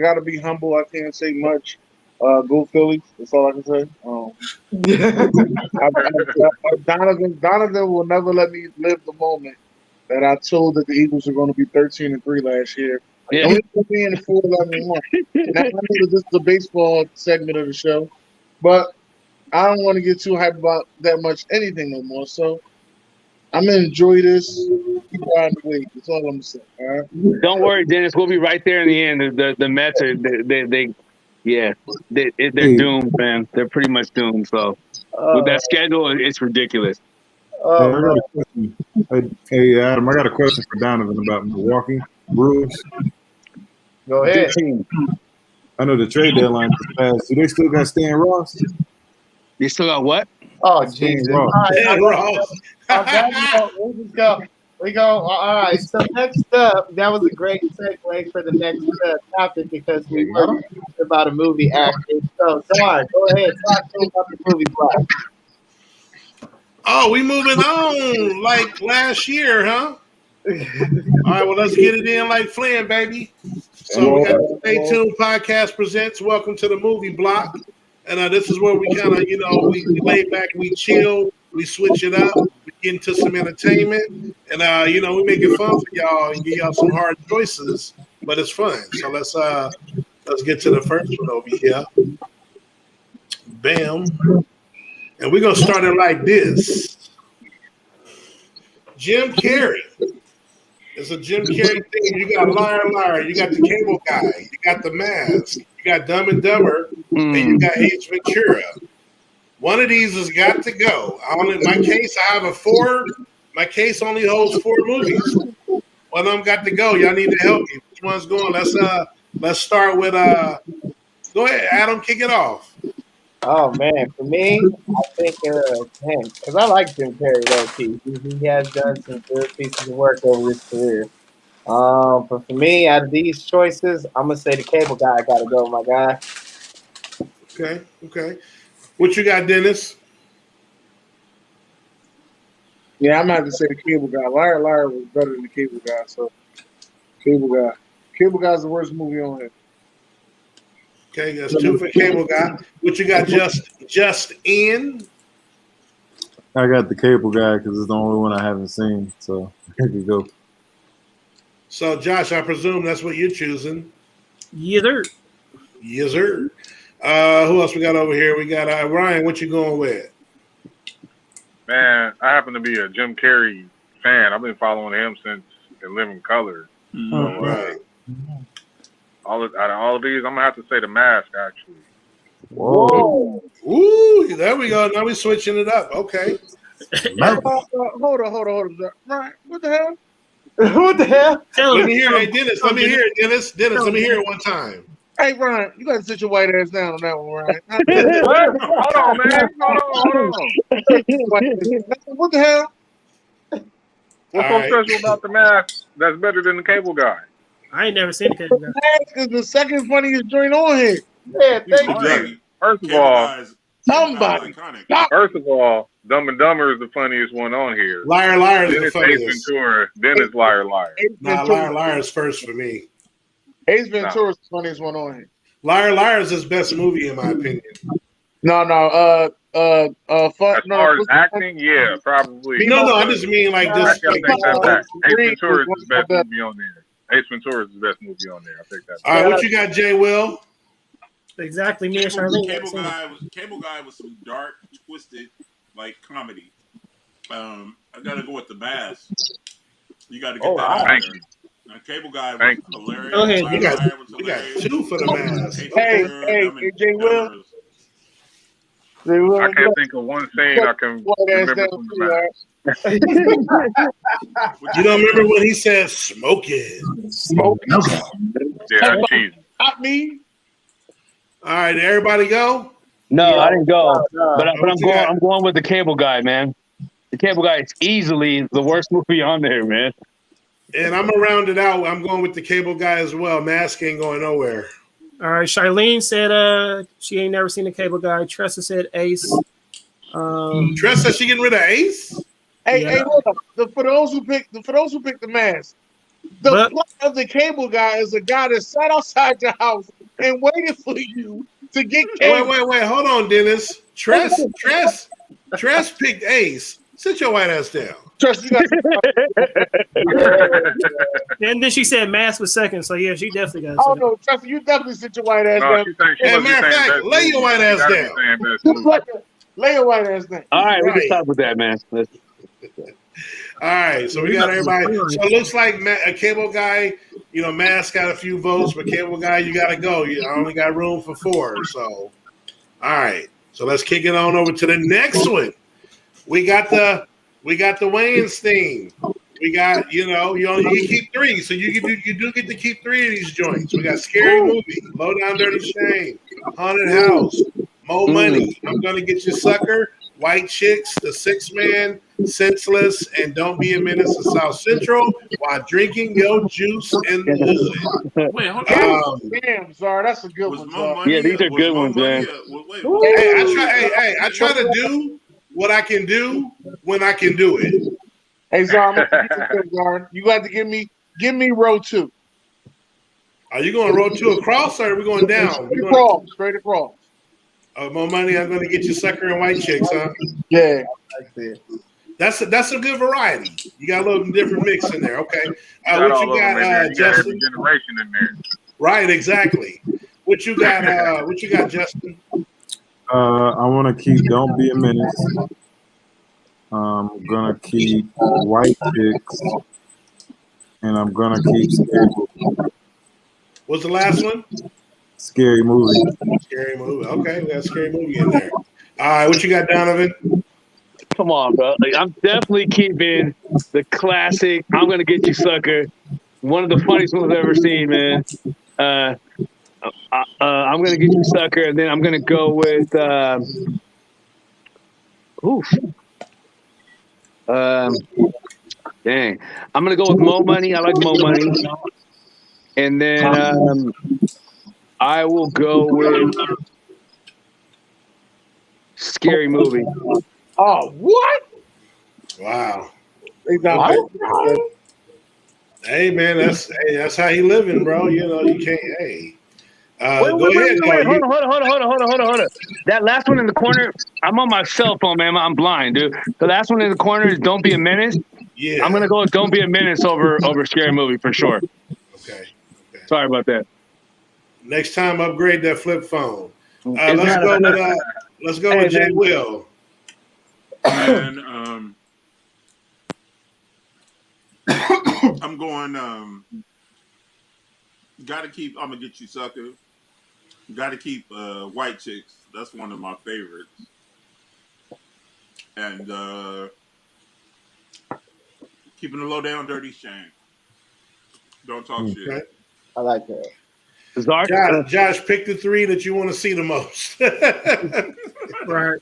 gotta be humble. I can't say much. Go Phillies. That's all I can say. Donovan will never let me live the moment that I told that the Eagles are going to be 13-3 last year. Yeah. Only being 4-11-1. Now I know that this is the baseball segment of the show, but I don't want to get too hyped about that much anything no more. So I'm gonna enjoy this. Keep riding the wave. That's all I'm gonna say. All right? Don't worry, Dennis. We'll be right there in the end. The Mets are they're doomed, man. They're pretty much doomed. So with that schedule, it's ridiculous. Hey, Adam, I got a question for Donovan about Milwaukee Brewers. Go ahead. I know the trade deadline is passed. Do they still got Stan Ross? They still got what? Oh, Jesus. All right, we'll just go. We go. All right. So next up, that was a great segue for the next topic because we were talking about a movie actor. So, sorry. Go ahead. Talk to me about the movie plot. Oh, we moving on like last year, huh? All right, well, let's get it in like Flynn, baby. So we got the Stay Tuned Podcast presents Welcome to the Movie Block. And this is where we kind of, we lay back, we chill, we switch it up, we get into some entertainment, and we make it fun for y'all and give y'all some hard choices, but it's fun. So let's get to the first one over here. Bam. And we're gonna start it like this. Jim Carrey. It's a Jim Carrey thing. You got Liar, you got the Cable Guy, you got The Mask, you got Dumb and Dumber, and you got Ace Ventura. One of these has got to go. In my case, I have a 4. My case only holds 4 movies. One of them got to go. Y'all need to help me. which one's going? Let's start with go ahead, Adam, kick it off. Oh man, for me, I think because I like Jim Carrey though, Keith. He has done some good pieces of work over his career. But for me, out of these choices, I'm gonna say the Cable Guy gotta go, my guy. Okay. What you got, Dennis? Yeah, I'm gonna have to say the Cable Guy. Liar was better than the Cable Guy, so Cable Guy. Cable Guy's the worst movie on here. Okay, that's 2 for Cable Guy. What you got, just in? I got the Cable Guy because it's the only one I haven't seen. So here you go. So, Josh, I presume that's what you're choosing. Yeah, there. Yes, sir. Who else we got over here? We got Ryan. What you going with? Man, I happen to be a Jim Carrey fan. I've been following him since In Living Color. So, Right. out of all of these, I'm gonna have to say The Mask. Actually, Whoa! Ooh, there we go. Now we're switching it up. Okay. Hold on. Right? What the hell? What the hell? Let me hear it, Dennis. Let me hear it, Dennis. Dennis, let me hear it one time. Hey, Ryan, you got to sit your white ass down on that one, Ryan. Hold on, man. Hold on. What the hell? What's so special about The Mask that's better than the Cable Guy? I ain't never seen the Cable Guy. Mask is the second funniest joint on here. Yeah, thank you. Exactly. First of Cable all, Guy's Somebody. iconic. First of all, Dumb and Dumber is the funniest one on here. Liar is Then the it's Ace funniest. Ventura. Then it's Liar. Nah, Liar is first for me. Ace Ventura's the funniest one on here. Liar is his best movie, in my opinion. No. As far as acting, yeah, probably. No, I just mean like this. Actually, I take that back. Ace Three Ventura is was the best one of movie on there. Ace Ventura is the best movie on there. I take that All back. right, what you got, Jay Will? Exactly, me and Charlene. Cable Guy was some dark, twisted, like comedy. I gotta go with The Mask. You got to get that out thank there. you. Now, Cable Guy was Thank hilarious. Go ahead. You got, Liar was you got hilarious. 2 for The Mask. Hey, Jay Will. I can't think of one scene I can remember from The Mask. You don't remember when he said "smoke it"? Yeah, that's cheesy. Not me. All right, did everybody go? No, I didn't go. But I'm What you going. got? I'm going with the Cable Guy, man. The Cable Guy is easily the worst movie on there, man. And I'm gonna round it out. I'm going with the Cable Guy as well. Mask ain't going nowhere. All right, Charlene said she ain't never seen the Cable Guy. Tressa said Ace. Tress said she getting rid of Ace. Hey, hold on. For those who picked The Mask, the plot of the Cable Guy is a guy that sat outside your house and waited for you to get cable. Wait. Hold on, Dennis. Tress picked Ace. Sit your white ass down. Trust you got And then she said Mask was second, so yeah, she definitely got. Oh no, Trust you definitely sit your white ass No, down. she thinks she Hey, must be matter of saying fact, best lay your movie. white She ass gotta be down. saying best movie. Lay your white ass down. All right, we can Right. stop with that, man. All right, so we got everybody. So it looks like a Cable Guy, Mask got a few votes, but Cable Guy, you got to go. I only got room for 4. So, all right. So let's kick it on over to the next one. We got the Wayans theme. We got, you only keep 3, so you do get to keep 3 of these joints. We got Scary Movie, Low Down Dirty Shame, Haunted House, Mo Money, I'm Gonna Get You Sucker, White Chicks, The 6 Man, Senseless, and Don't Be a Menace to South Central while drinking your juice in the hood. Wait, hold on. Damn, Czar, that's a good Was one, Mo Czar. Money? Yeah, these are was good Mo ones, Money, man. Wait, I try to do what I can do when I can do it. Hey, Czar, you got to give me row 2. Are you going row 2 across, or are we going down? Straight across. Mo Money, I'm Gonna Get You Sucker and White Chicks, huh? Yeah. That's a good variety. You got a little different mix in there. Okay. Got What all you of them in there. got, You got every Justin? generation in there. Right, exactly. What you got, Justin? I want to keep Don't Be a Menace. I'm gonna keep White Chicks, and I'm gonna keep Scary Movie. What's the last one? Scary Movie. Scary Movie. Okay, we got Scary Movie in there. All right, what you got, Donovan? Come on, bro. Like, I'm definitely keeping the classic I'm Gonna Get You Sucker One of the funniest movies I've ever seen, man. I'm gonna get you, sucker, and then I'm gonna go with dang. I'm gonna go with Mo Money. I like Mo Money. And then I will go with Scary Movie. Oh, what? Wow. What? Hey man, that's how he living, bro. You know, you can't. Hey, Wait, go ahead. Hold on. That last one in the corner, I'm on my cell phone, man. I'm blind, dude. The last one in the corner is Don't Be a Menace. Yeah, I'm gonna go with Don't Be a Menace over Scary Movie for sure. Okay. Sorry about that. Next time, upgrade that flip phone. Let's go with Jay Will. And I'm going. Got to keep. I'm gonna get you, sucker. Got to keep White Chicks. That's one of my favorites. And keeping the low down, dirty shame. Don't talk shit. I like that. Josh, pick the three that you want to see the most. Right.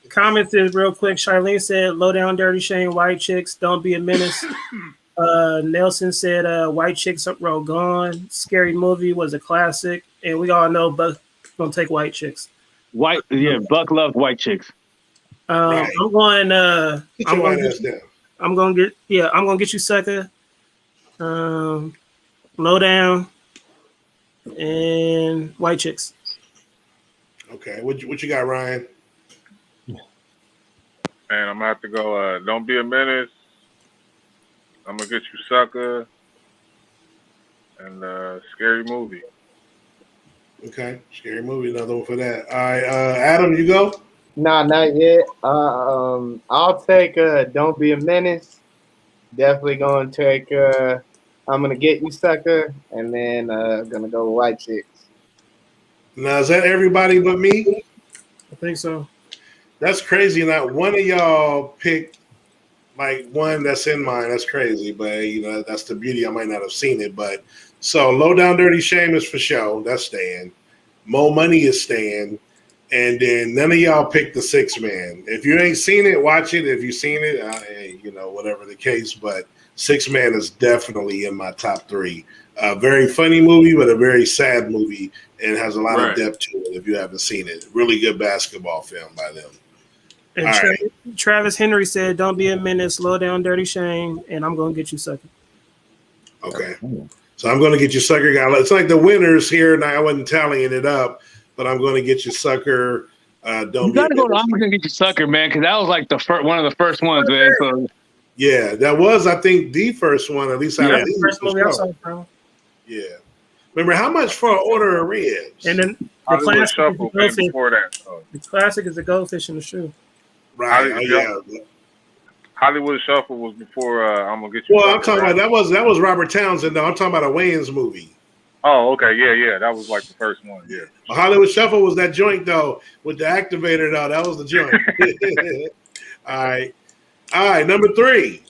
Commented real quick. Charlene said, "Low down, dirty shame, White Chicks, Don't Be a Menace." Nelson said, "White Chicks Roll Gone." Scary Movie was a classic, and we all know Buck gonna take White Chicks. Buck loved White Chicks. Right. I'm going. I'm gonna get you, sucker. Low down and White Chicks. Okay, what you got, Ryan? And I'm gonna have to go. Don't Be a Menace. I'm gonna get you, sucker. And Scary Movie. Okay, Scary Movie. Another one for that. All right, Adam, you go. Nah, not yet. I'll take Don't Be a Menace. Definitely gonna take I'm gonna get you, sucker, and then gonna go with White Chicks. Now is that everybody but me? I think so. That's crazy. Not one of y'all picked like one that's in mine. That's crazy, but you know that's the beauty. I might not have seen it, but so Low Down Dirty Shame is for show. That's staying. Mo Money is staying. And then none of y'all picked the 6 Man. If you ain't seen it, watch it. If you've seen it, whatever the case. But 6 Man is definitely in my top 3. A very funny movie, but a very sad movie, and has a lot of depth to it. If you haven't seen it, really good basketball film by them. And Travis Henry said, "Don't Be a Menace, Low Down, Dirty Shame," and I'm gonna get you, sucker. Okay, so I'm gonna get you, sucker. Guy. It's like the winners here. Now I wasn't tallying it up. But I'm going to get you, sucker. I'm going to get you, sucker, man, because that was like one of the first ones, man. So. Yeah, that was, I think, the first one. At least I the first movie I saw, bro. Yeah. Remember how much for an order of ribs? And then the classic is the goldfish in the shoe. Right. Hollywood Shuffle was before I'm gonna get you. Well, I'm talking about that was Robert Townsend. Though I'm talking about a Wayans movie. Oh, okay, yeah, that was like the first one, yeah. Hollywood Shuffle was that joint though with the activator though. That was the joint. All right, number 3.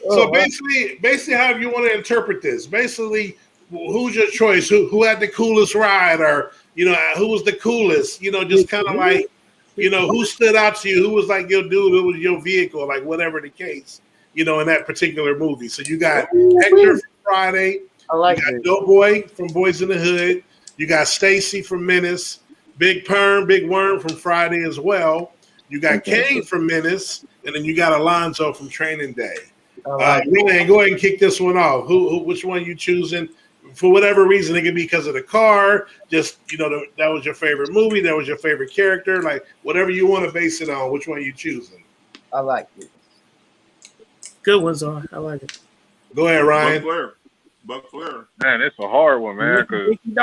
So basically, how you want to interpret this? Basically, who's your choice? Who had the coolest ride, or who was the coolest? Just kind of like, who stood out to you? Who was like your dude? Who was your vehicle? Like whatever the case, in that particular movie. So you got Hector from Friday. I like you got Doughboy from Boys in the Hood. You got Stacy from Menace. Big Worm from Friday as well. You got Kane from Menace, and then you got Alonzo from Training Day. Ryan, go ahead and kick this one off. Which one you choosing? For whatever reason, it could be because of the car. Just that was your favorite movie. That was your favorite character. Like whatever you want to base it on. Which one you choosing? I like it. Good ones are. I like it. Go ahead, Ryan. Buck Flair. Man, it's a hard one, man. Cause this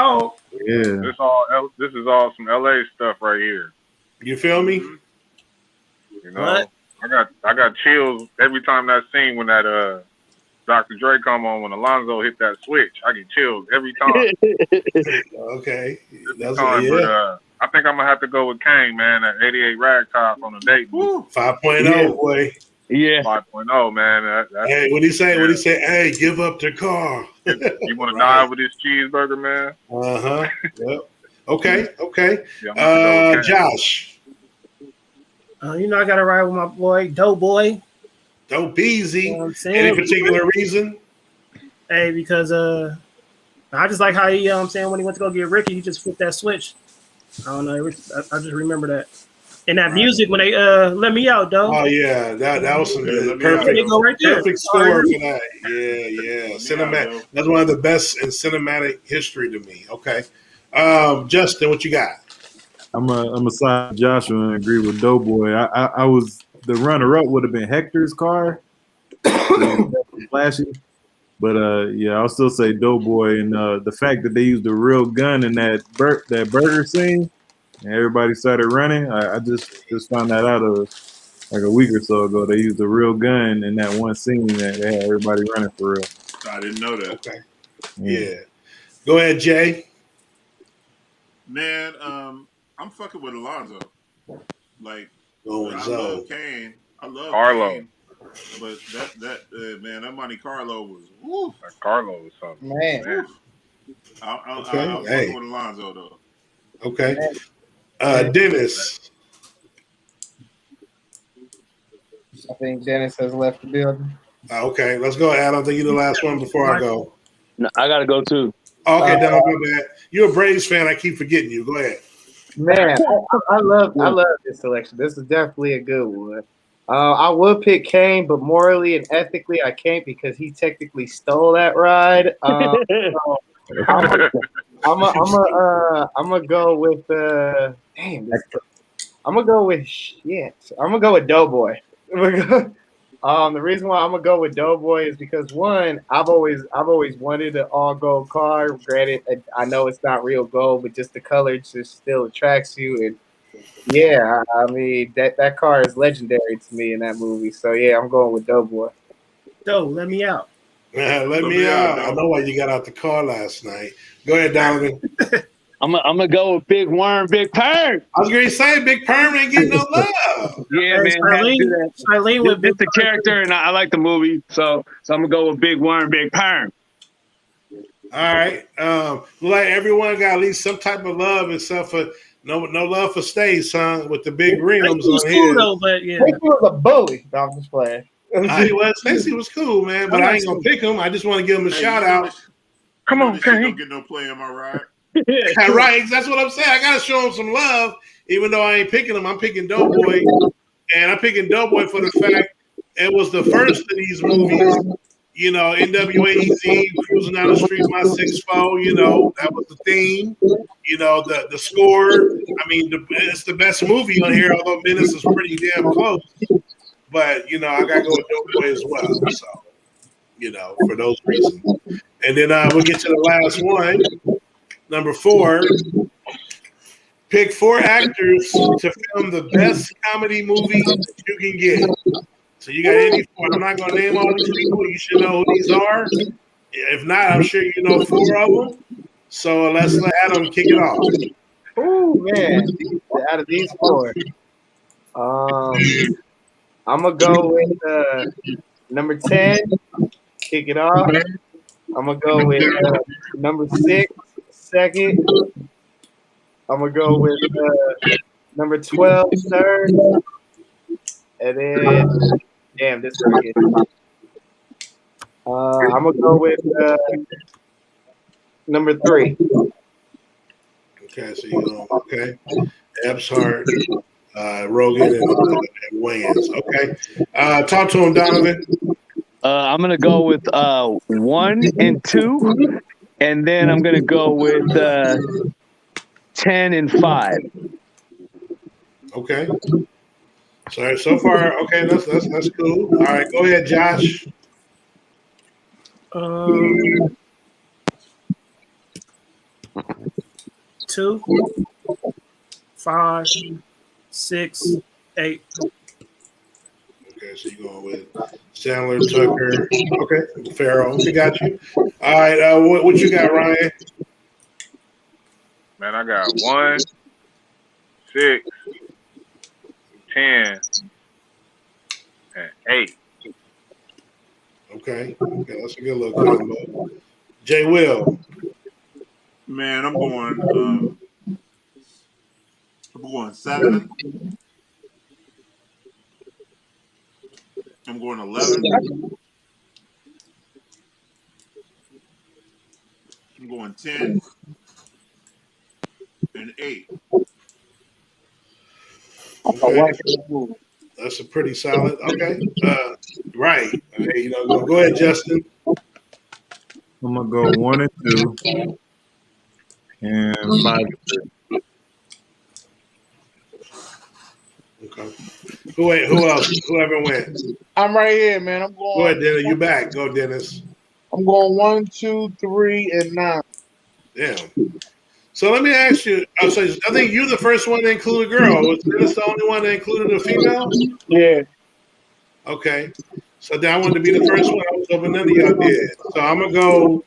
is all some LA stuff right here. You feel me? What? I got chills every time that scene when that Dr. Dre come on, when Alonzo hit that switch. I get chills every time. Okay. But I think I'm gonna have to go with Kane, man. That 88 rag top on the date. 5.0, boy. Yeah. 5.0, man. Hey, what he say? What he say? Hey, give up the car. You want to die with this cheeseburger, man? Yep. Okay. Yeah, I'm gonna go with Kane. Josh. You know, I got to ride with my boy, Doughboy. Dope easy. You know what I'm saying? Any particular reason? Hey, because I just like how he, you know what I'm saying, when he went to go get Ricky, he just flipped that switch. I don't know. I just remember that. And that music when they let me out, though. Oh yeah, that was some Let me perfect, out, go right there. perfect score for that. Yeah. Cinematic. though. That's one of the best in cinematic history to me. Okay, Justin, what you got? I'm a side Joshua and agree with Doughboy. I was the runner up would have been Hector's car, flashy, but I'll still say Doughboy and the fact that they used a real gun in that burger scene and everybody started running. I just found that out like a week or so ago. They used a real gun in that one scene that they had everybody running for real. I didn't know that. Okay, yeah. Go ahead, Jay. Man, I'm fucking with Alonzo. Like, Going I so. love Kane. I love Carlo. Kane. But that Monte Carlo was woo. That Carlo was something. Man. I'm Okay, fucking with Alonzo though. Okay, Dennis. I think Dennis has left the building. Okay, let's go, Adam. I think you're the last one before I go. No, I gotta go too. Okay, Don, my bad. You're a Braves fan. I keep forgetting you. Go ahead. Man, I love this selection. This is definitely a good one. I would pick Kane, but morally and ethically, I can't because he technically stole that ride. I'm gonna go with I'm gonna go with shit. I'm gonna go with Doughboy. The reason why I'm gonna go with Doughboy is because one, I've always wanted an all gold car. Granted, I know it's not real gold, but just the color just still attracts you. And yeah, I mean that car is legendary to me in that movie. So yeah, I'm going with Doughboy. Doe, let me out. Let me out. I know why you got out the car last night. Go ahead, Donovan. I'm gonna go with Big Worm, Big Perm. I was going to say Big Perm ain't getting no love. Yeah, Hey, man. Had to do that. Charlene with It's the character, and I like the movie, so I'm gonna go with Big Worm, Big Perm. All right. Like everyone got at least some type of love except for no love for Stace, son, with the big rims was on cool his. though, but yeah. He was a bully. No, I'm just playing. Stacey was cool, man, but I ain't gonna pick him. I just want to give him a shout out. Come on, Kane. Kane. Don't get no play in my ride. Right, that's what I'm saying. I gotta show him some love, even though I ain't picking him. I'm picking Doughboy, and I'm picking Doughboy for the fact it was the first of these movies. You know, NWA Easy, cruising down the street, my 6'4", you know, that was the theme. You know, the score. I mean, it's the best movie on here, although Menace is pretty damn close. But, you know, I got to go with Doughboy as well. So, you know, for those reasons. And then we'll get to the last one. Number 4. Pick 4 actors to film the best comedy movie you can get. So you got any 4. I'm not going to name all these people. You should know who these are. If not, I'm sure you know 4 of them. So let's let Adam kick it off. Oh man, out of these 4, I'm gonna go with number 10. Kick it off. I'm gonna go with number 6. Second. I'm gonna go with number 12. Third. And then, damn, this is pretty good. I'm gonna go with number 3. Okay, so you know, okay. Ebshart, Rogan, and Wayans. Okay. Talk to him, Donovan. I'm gonna go with 1 and 2, and then I'm gonna go with 10 and 5. Okay. So far, okay, that's cool. All right, go ahead, Josh. 2, 5, 6, 8. Okay, so you're going with Chandler, Tucker. Okay, Farrell. We got you. All right, what you got, Ryan? Man, I got 1, 6, 10, and 8. Okay, that's a good little combo. Jay Will. Man, I'm going 7. I'm going 11. I'm going 10 and 8. Okay. That's a pretty solid. Okay. Right. Hey, go ahead, Justin. I'm gonna go 1 and 2, and 5 and 3. Okay. Who else? Whoever went. I'm right here, man. I'm Go going. ahead, Dennis. You back? Go, Dennis. I'm going 1, 2, 3, and 9. Damn. So let me ask you. I think you're the first one to include a girl. Was Dennis the only one that included a female? Yeah. Okay. So then I wanted to be the first one. I was hoping none of y'all did. So I'm gonna go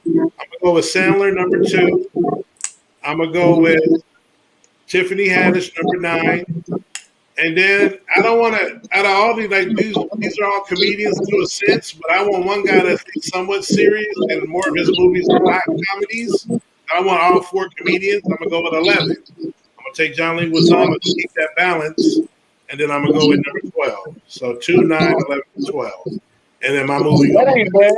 with Sandler, number 2. I'm gonna go with Tiffany Haddish, number 9. And then I don't want to. Out of all these, these are all comedians to a sense, but I want one guy that's somewhat serious, and more of his movies are black comedies. I want all 4 comedians. I'm gonna go with 11. I'm gonna take John Leguizamo to keep that balance, and then I'm gonna go with number 12. So 2, 9, 11, 12, and then my movie. That ain't bad.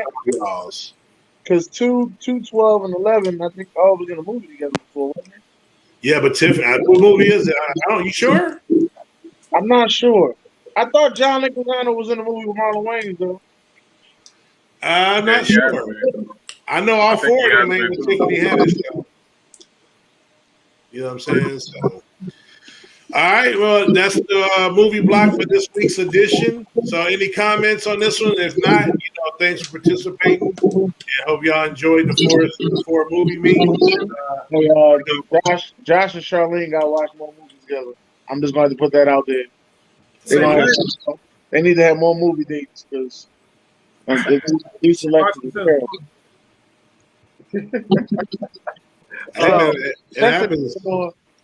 Because 2, 12, and 11, I think all was in a movie together before, wasn't it? Yeah, but Tiffany, what movie is it? I don't. You sure? I'm not sure. I thought John Leguizamo was in the movie with Marlon Wayans, though. I'm not sure. I know all 4 of them ain't with Tiffany Haddish, though. You know what I'm saying? So, all right. Well, that's the movie block for this week's edition. So, any comments on this one? If not, thanks for participating. And hope y'all enjoyed the 4 movie meetings. Josh and Charlene got to watch more movies together. I'm just going to put that out there. They need to have more movie dates because these selected. Wait a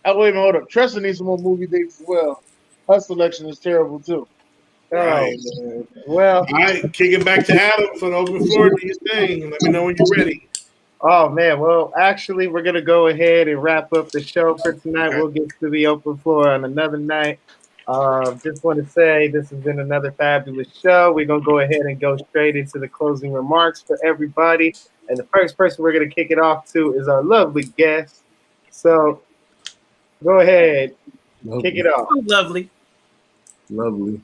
minute, hold up. Tressa needs some more movie dates as well. Her selection is terrible too. Right. Oh, well, all right, kick it back to Adam for the open floor. Do your thing. Let me know when you're ready. Oh man, well, actually, we're gonna go ahead and wrap up the show for tonight. Okay. We'll get to the open floor on another night. Just want to say this has been another fabulous show. We're gonna go ahead and go straight into the closing remarks for everybody. And the first person we're gonna kick it off to is our lovely guest. So, go ahead, kick it off. Lovely.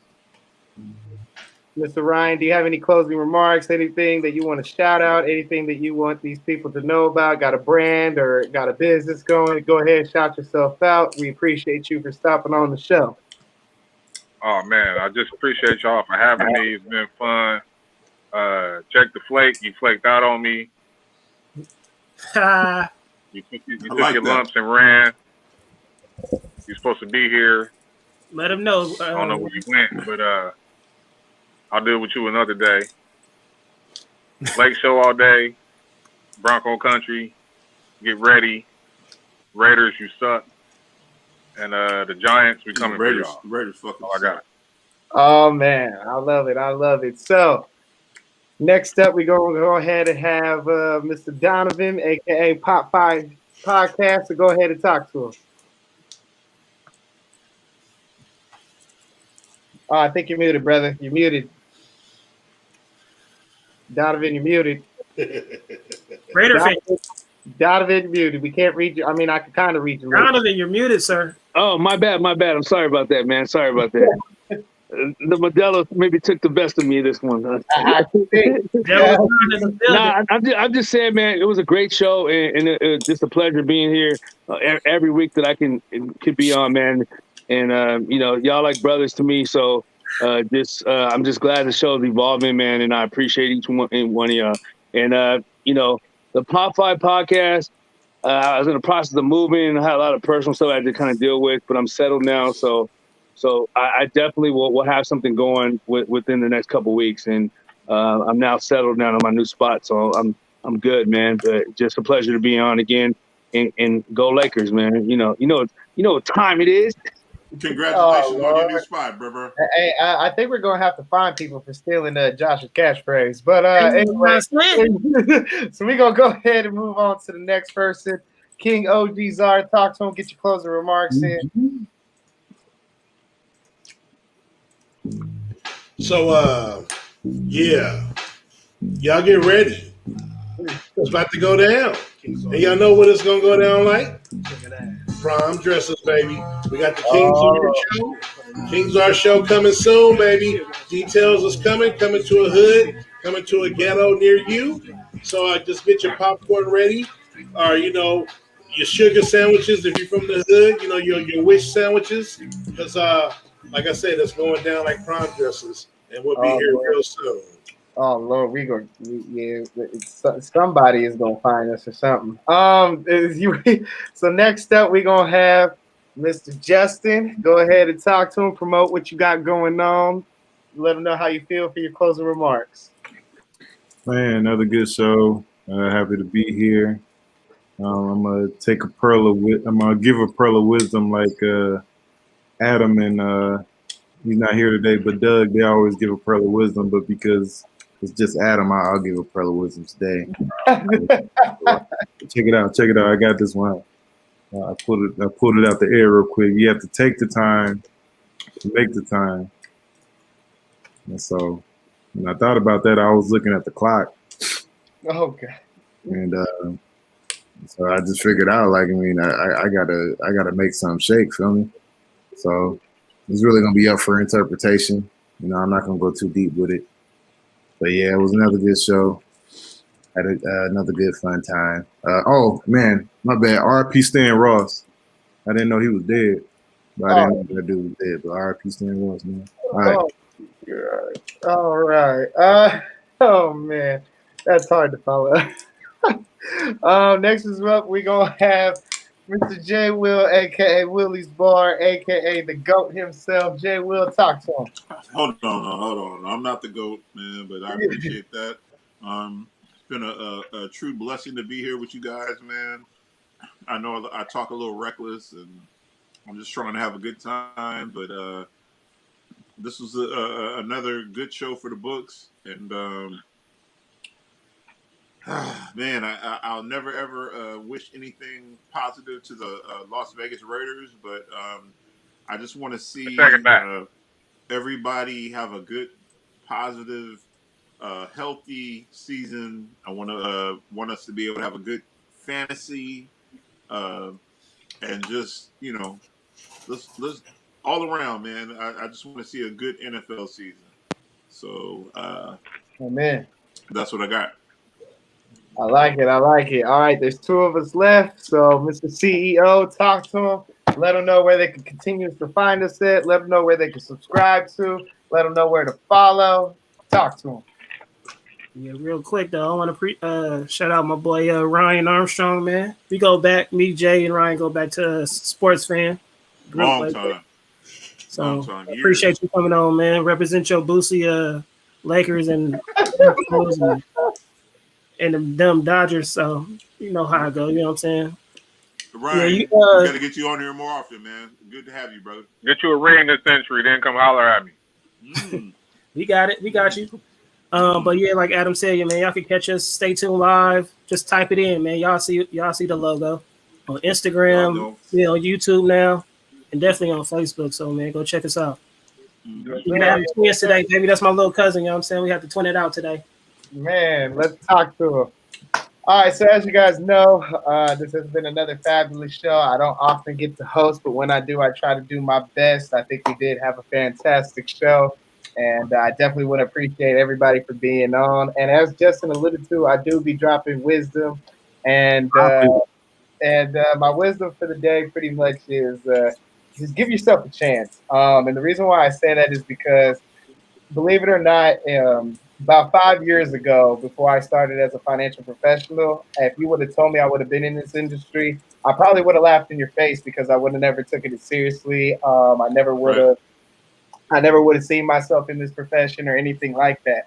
Mr. Ryan, do you have any closing remarks, anything that you want to shout out, anything that you want these people to know about? Got a brand or got a business going? Go ahead, shout yourself out. We appreciate you for stopping on the show. Oh, man, I just appreciate y'all for having me. It's been fun. Check the flake. You flaked out on me. You took your lumps and ran. You're supposed to be here. Let him know. I don't know where you went, but I'll deal with you another day. Lake show all day. Bronco country. Get ready. Raiders, you suck. And the Giants, we coming for y'all. Raiders fucking all I got. Oh, man. I love it. I love it. So, next up, we're going to go ahead and have Mr. Donovan, a.k.a. Pop 5 Podcast. So, go ahead and talk to him. Oh, I think you're muted, brother. You're muted. Donovan, you're muted. Raider fan. Donovan, muted. We can't read you. I mean, I can kind of read you. Donovan, you're muted, sir. Oh, my bad. I'm sorry about that, man. Sorry about that. The Modelo maybe took the best of me this one. I'm just saying, man, it was a great show, and it's just a pleasure being here every week that I can be on, man. And y'all like brothers to me, so I'm just glad the show's evolving, man, and I appreciate each one of y'all. And the Pop 5 Podcast, I was in the process of moving, and I had a lot of personal stuff I had to kind of deal with, but I'm settled now, so I definitely will have something going within the next couple of weeks, and I'm now settled down in my new spot, so I'm good, man. But just a pleasure to be on again, and go Lakers, man. You know what time it is. Congratulations on your new spot, bro. Hey, I think we're gonna have to find people for stealing Josh's catchphrase. But anyway, so we're gonna go ahead and move on to the next person. King OG Czar, talk to him. Get your closing remarks in. So, yeah, y'all get ready. It's about to go down. And y'all know what it's going to go down like? Prom dresses, baby. We got the King's Art show. King's Art show coming soon, baby. Details is coming to a hood, coming to a ghetto near you. So just get your popcorn ready. Or, you know, your sugar sandwiches if you're from the hood, you know, your wish sandwiches. Because, like I said, it's going down like prom dresses. And we'll be here real soon. Oh Lord, somebody is gonna find us or something. So next up, we're gonna have Mr. Justin. Go ahead and talk to him, promote what you got going on. Let him know how you feel for your closing remarks. Man, another good show. Happy to be here. I'm gonna take I'm gonna give a pearl of wisdom like Adam and he's not here today, but Doug. They always give a pearl of wisdom, but because it's just Adam, I'll give a pearl of wisdom today. Check it out. I got this one. I pulled it out the air real quick. You have to take the time to make the time. And so when I thought about that, I was looking at the clock. Oh God. And so I just figured out, like, I mean, I gotta make something shake, feel me? So it's really gonna be up for interpretation. You know, I'm not gonna go too deep with it. But yeah, it was another good show. Had another good fun time. Oh man, my bad. R.I.P. Stan Ross. I didn't know he was dead. But I didn't know that dude was dead. But R.I.P. Stan Ross, man. All right. All right. Oh man, that's hard to follow. Next is up, we're gonna have Mr. J. Will, aka Willie's Bar, aka the GOAT himself. J. Will, talk to him. Hold on. I'm not the GOAT, man, but I appreciate that. It's been a true blessing to be here with you guys, man. I know I talk a little reckless, and I'm just trying to have a good time, but this was another good show for the books, and man, I'll never ever wish anything positive to the Las Vegas Raiders, but I just want to see everybody have a good, positive, healthy season. I want us to be able to have a good fantasy, and just let's all around, man. I just want to see a good NFL season. So, amen. That's what I got. I like it. All right, there's two of us left. So, Mr. CEO, talk to them. Let them know where they can continue to find us at. Let them know where they can subscribe to. Let them know where to follow. Talk to them. Yeah, real quick though, I want to shout out my boy Ryan Armstrong, man. We go back, me, Jay, and Ryan go back to a sports fan. Long time. So I appreciate you coming on, man. Represent your Boosie Lakers and the dumb Dodgers. So you know how I go. You know what I'm saying? Ryan, we got to get you on here more often, man. Good to have you, brother. Get you a ring this century, then come holler at me. We got it. We got you. But yeah, like Adam said, man, y'all can catch us. Stay tuned live. Just type it in, man. Y'all see the logo on Instagram, on YouTube now, and definitely on Facebook. So man, go check us out. We got twins today, baby. That's my little cousin. You know what I'm saying? We have to twin it out today. Man, let's talk to him. All right, so as you guys know, this has been another fabulous show. I don't often get to host, but when I do, I try to do my best. I think we did have a fantastic show, and I definitely want to appreciate everybody for being on. And as Justin alluded to, I do be dropping wisdom, and my wisdom for the day pretty much is just give yourself a chance. And the reason why I say that is because, believe it or not, about 5 years ago, before I started as a financial professional, if you would have told me I would have been in this industry, I probably would have laughed in your face because I would have never taken it seriously. I never would have seen myself in this profession or anything like that.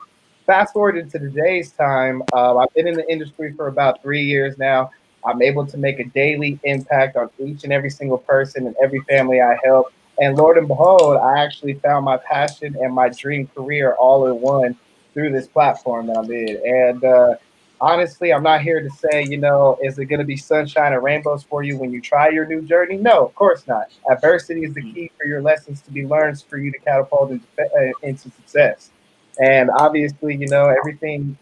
Fast forward into today's time, I've been in the industry for about 3 years now. I'm able to make a daily impact on each and every single person and every family I help. And Lord and behold, I actually found my passion and my dream career all in one through this platform that I'm in. And honestly, I'm not here to say, is it going to be sunshine and rainbows for you when you try your new journey? No, of course not. Adversity is the key for your lessons to be learned for you to catapult into success. And obviously, everything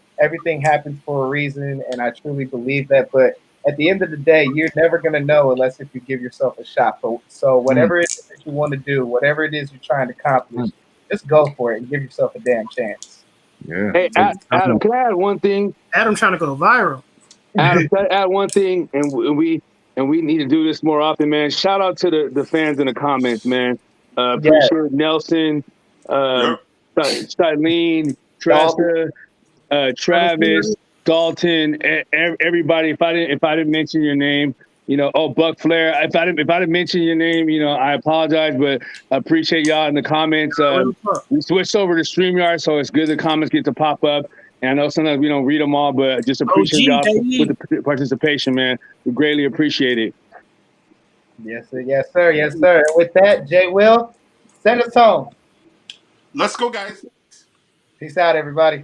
happens for a reason, and I truly believe that. But at the end of the day, you're never going to know unless if you give yourself a shot. So whatever it is that you want to do, whatever it is you're trying to accomplish, just go for it and give yourself a damn chance. Yeah. Hey, Adam, can I add one thing? Adam trying to go viral. Adam, can I add one thing? And we need to do this more often, man. Shout out to the fans in the comments, man. Appreciate Nelson, Stylene, Tressa, Travis, Dalton, everybody. If I didn't mention your name, Buck Flair. If I didn't mention your name, I apologize, but I appreciate y'all in the comments. We switched over to StreamYard, so it's good the comments get to pop up. And I know sometimes we don't read them all, but just appreciate y'all with the participation, man. We greatly appreciate it. Yes, sir. Yes, sir. Yes, sir. And with that, Jay Will, send us home. Let's go, guys. Peace out, everybody.